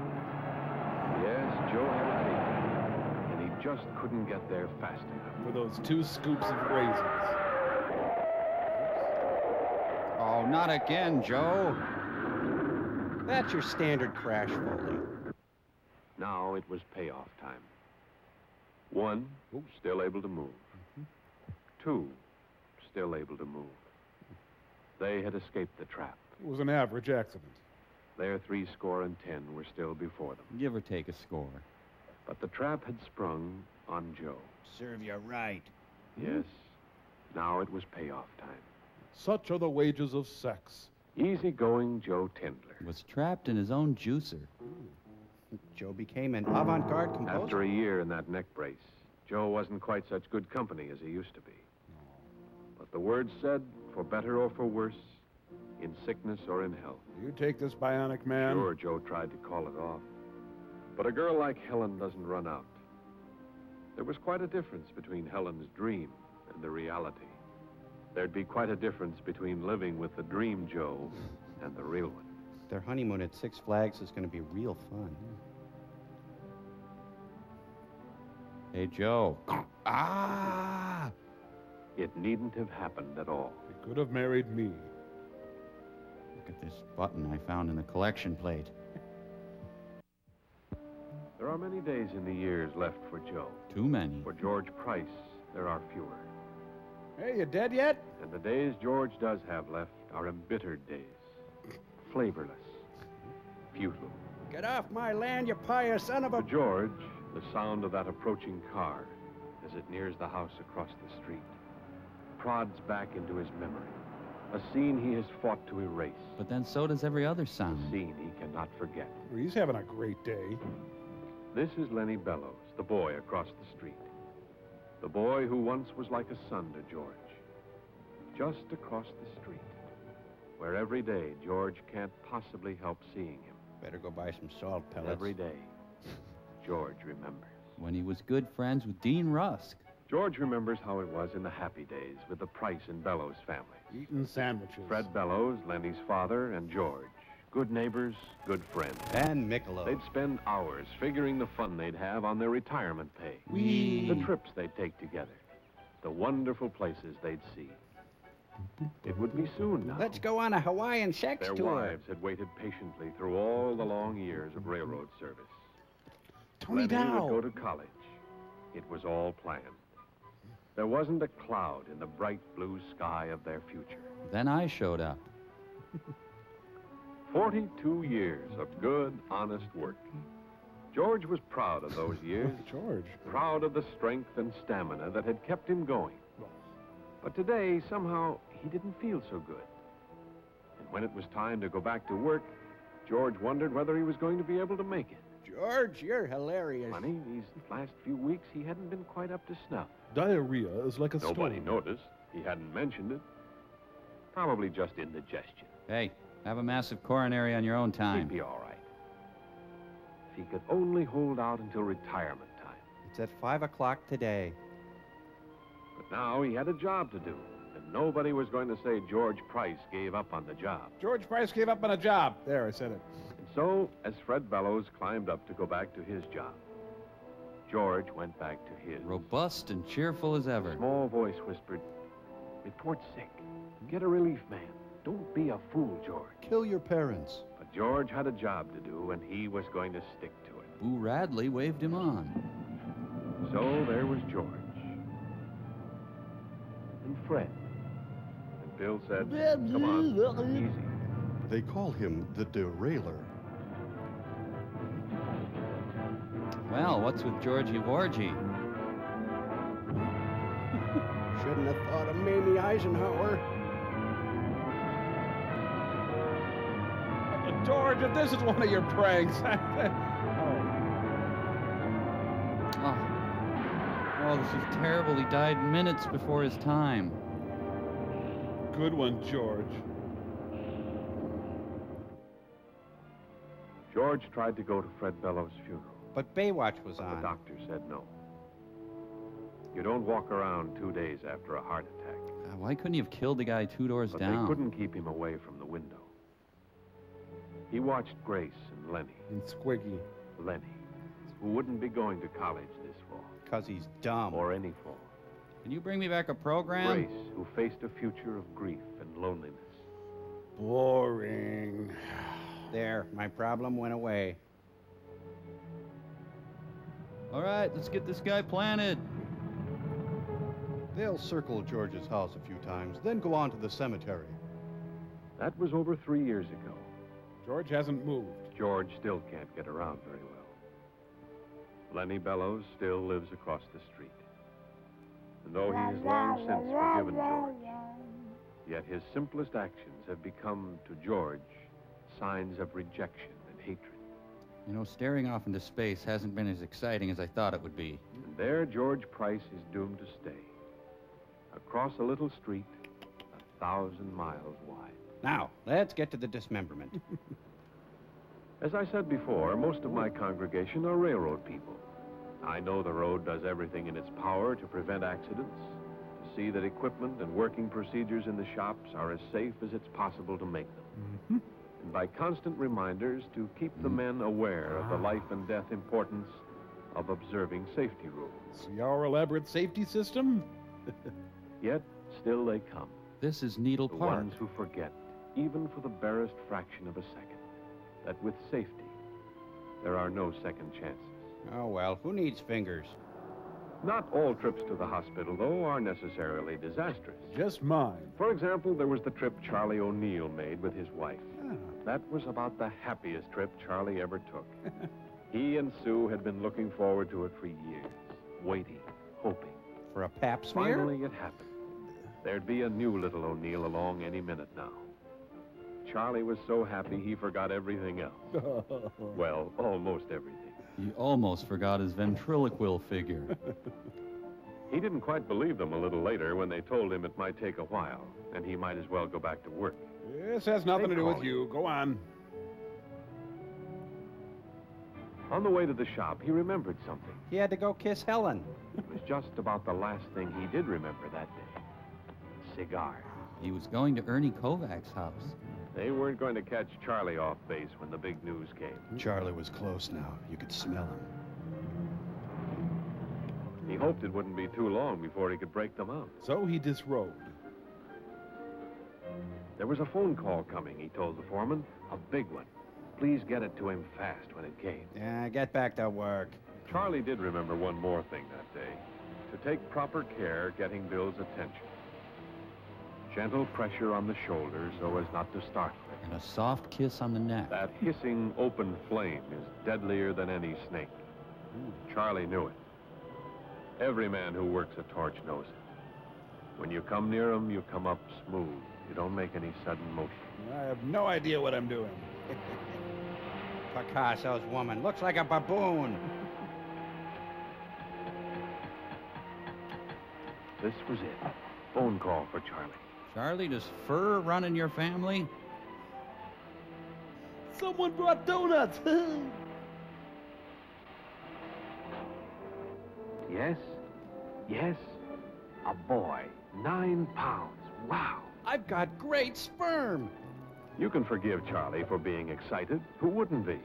Yes, Joe had a date, and he just couldn't get there fast enough. For those 2 scoops of raisins. Oh, not again, Joe. That's your standard crash Foley. Now it was payoff time. 1, still able to move. 2, still able to move. They had escaped the trap. It was an average accident. Their 10 were still before them. Give or take a score. But the trap had sprung on Joe. Serve you right. Yes. Now it was payoff time. Such are the wages of sex. Easy-going Joe Tindler Was trapped in his own juicer. Joe became an avant-garde composer. After a year in that neck brace, Joe wasn't quite such good company as he used to be. But the word said, for better or for worse, in sickness or in health. You take this bionic man. Sure, Joe tried to call it off. But a girl like Helen doesn't run out. There was quite a difference between Helen's dream and the reality. There'd be quite a difference between living with the dream Joe and the real one. Their honeymoon at Six Flags is going to be real fun. Hey, Joe. Ah! It needn't have happened at all. He could have married me. Look at this button I found in the collection plate. There are many days in the years left for Joe. Too many. For George Price, there are fewer. Hey, you dead yet? And the days George does have left are embittered days. Flavorless. Futile. Get off my land, you pious son of a... For George, the sound of that approaching car as it nears the house across the street prods back into his memory. A scene he has fought to erase. But then so does every other sound. A scene he cannot forget. He's having a great day. This is Lenny Bellows, the boy across the street. The boy who once was like a son to George. Just across the street, where every day George can't possibly help seeing him. Better go buy some salt pellets. Every day, George remembers. When he was good friends with Dean Rusk. George remembers how it was in the happy days with the Price and Bellows families. Eating sandwiches. Fred Bellows, Lenny's father, and George. Good neighbors, good friends. And Michelob. They'd spend hours figuring the fun they'd have on their retirement pay. Whee! The trips they'd take together. The wonderful places they'd see. It would be soon now. Let's go on a Hawaiian sex Their tour. wives had waited patiently through all the long years of railroad service. Tony Lenny Dow. would go to college. It was all planned. There wasn't a cloud in the bright blue sky of their future. Then I showed up. 42 years of good, honest work. George was proud of those years. George. Proud of the strength and stamina that had kept him going. But today, somehow, he didn't feel so good. And when it was time to go back to work, George wondered whether he was going to be able to make it. George, you're hilarious. Funny, these last few weeks, he hadn't been quite up to snuff. Diarrhea is like a Nobody storm. noticed. He hadn't mentioned it. Probably just indigestion. Hey, have a massive coronary on your own time. He'd be all right. If he could only hold out until retirement time. It's at 5 o'clock today. But now he had a job to do, and nobody was going to say George Price gave up on the job. George Price gave up on a job. There, I said it. And so, as Fred Bellows climbed up to go back to his job, George went back to his. Robust and cheerful as ever. A small voice whispered, "Report sick. Get a relief man. Don't be a fool, George." Kill your parents. But George had a job to do, and he was going to stick to it. Boo Radley waved him on. So there was George. And Fred. And Bill said, "Come on, easy." They call him the derailer. Well, what's with Georgie Vorgie? Shouldn't have thought of Mamie Eisenhower. George, if this is one of your pranks. Oh, this is terrible. He died minutes before his time. Good one, George. George tried to go to Fred Bellows' funeral. But Baywatch was on. The doctor said no. You don't walk around 2 days after a heart attack. Why couldn't he have killed the guy 2 doors But down? they couldn't keep him away from the window. He watched Grace and Lenny. And Squiggy. Lenny, who wouldn't be going to college this fall. 'Cause he's dumb. Or any fall. Can you bring me back a program? Grace, who faced a future of grief and loneliness. Boring. There, my problem went away. All right, let's get this guy planted. They'll circle George's house a few times, then go on to the cemetery. That was over 3 years ago. George hasn't moved. George still can't get around very well. Lenny Bellows still lives across the street. And though he has long since forgiven George, yet his simplest actions have become, to George, signs of rejection and hatred. You know, staring off into space hasn't been as exciting as I thought it would be. And there George Price is doomed to stay. Across a little street, 1,000 miles wide. Now, let's get to the dismemberment. As I said before, most of my congregation are railroad people. I know the road does everything in its power to prevent accidents, to see that equipment and working procedures in the shops are as safe as it's possible to make them. And by constant reminders to keep the men aware of the life and death importance of observing safety rules. See our elaborate safety system? Yet, still they come. This is Needle The Park. ones who forget, even for the barest fraction of a second, that with safety, there are no second chances. Oh, well, who needs fingers? Not all trips to the hospital, though, are necessarily disastrous. Just mine. For example, there was the trip Charlie O'Neill made with his wife. That was about the happiest trip Charlie ever took. He and Sue had been looking forward to it for years, waiting, hoping. For a pap smear? Finally, it happened. There'd be a new little O'Neill along any minute now. Charlie was so happy he forgot everything else. Well, almost everything. He almost forgot his ventriloquial figure. He didn't quite believe them a little later when they told him it might take a while, and he might as well go back to work. This has nothing to do with you. Go on. On the way to the shop, he remembered something. He had to go kiss Helen. It was just about the last thing he did remember that day. Cigars. He was going to Ernie Kovac's house. They weren't going to catch Charlie off base when the big news came. Charlie was close now. You could smell him. He hoped it wouldn't be too long before he could break them out. So he disrobed. There was a phone call coming, he told the foreman. A big one. Please get it to him fast when it came. Yeah, get back to work. Charlie did remember one more thing that day. To take proper care getting Bill's attention. Gentle pressure on the shoulder so as not to startle him. And a soft kiss on the neck. That hissing open flame is deadlier than any snake. Charlie knew it. Every man who works a torch knows it. When you come near him, you come up smooth. You don't make any sudden motion. I have no idea what I'm doing. Picasso's woman looks like a baboon. This was it. Phone call for Charlie. Charlie, does fur run in your family? Someone brought donuts. Yes, yes, a boy, 9 pounds. Wow. I've got great sperm. You can forgive Charlie for being excited. Who wouldn't be?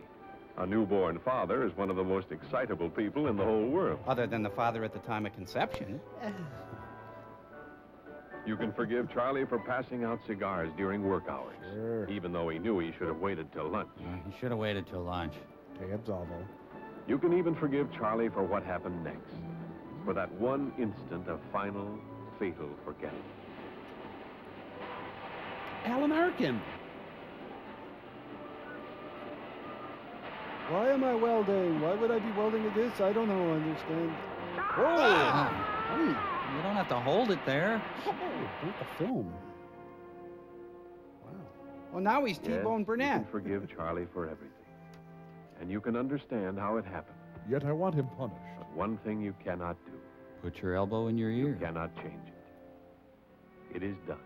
A newborn father is one of the most excitable people in the whole world. Other than the father at the time of conception. You can forgive Charlie for passing out cigars during work hours. Sure. Even though he knew he should have waited till lunch. He should have waited till lunch. Te absolvo. You can even forgive Charlie for what happened next. For that one instant of final, fatal forgetting. Alan Arkin. Why am I welding? Why would I be welding at this? I don't know. Understand. Oh! Honey. You don't have to hold it there. Oh, not the film. Wow. Well, now he's T-Bone Yes, Burnett. you can forgive Charlie for everything. And you can understand how it happened. Yet I want him punished. But one thing you cannot do. Put your elbow in your ear. You cannot change it. It is done.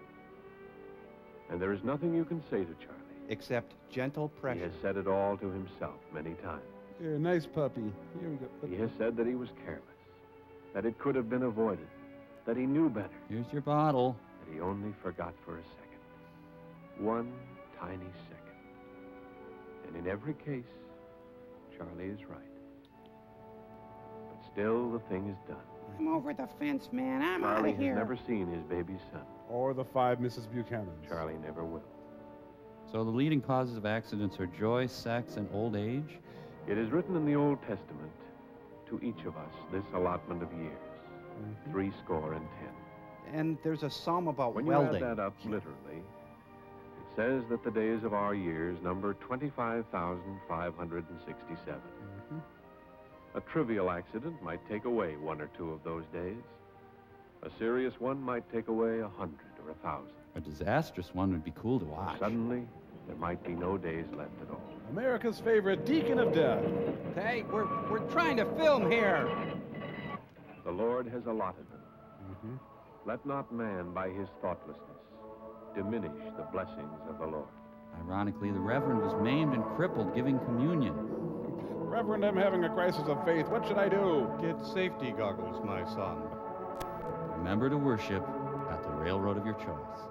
And there is nothing you can say to Charlie. Except gentle He pressure. has said it all to himself many times. Here, nice puppy. Here we go. He has said that he was careless, that it could have been avoided, that he knew better, Here's your bottle. that he only forgot for a second. One tiny second. And in every case, Charlie is right. But still, the thing is done. I'm over the fence, man. I'm out Charlie of here. has never seen his baby son. Or the 5 Mrs. Buchanans. Charlie never will. So the leading causes of accidents are joy, sex, and old age? It is written in the Old Testament, to each of us this allotment of years, 70. And there's a psalm about when welding. you add that up literally, it says that the days of our years number 25,567. A trivial accident might take away 1 or 2 of those days. A serious one might take away 100 or 1,000. A disastrous one would be cool to watch. Suddenly, there might be no days left at all. America's favorite deacon of death. Hey, we're trying to film here. The Lord has allotted them. Let not man, by his thoughtlessness, diminish the blessings of the Lord. Ironically, the Reverend was maimed and crippled giving communion. Reverend, I'm having a crisis of faith. What should I do? Get safety goggles, my son. Remember to worship at the railroad of your choice.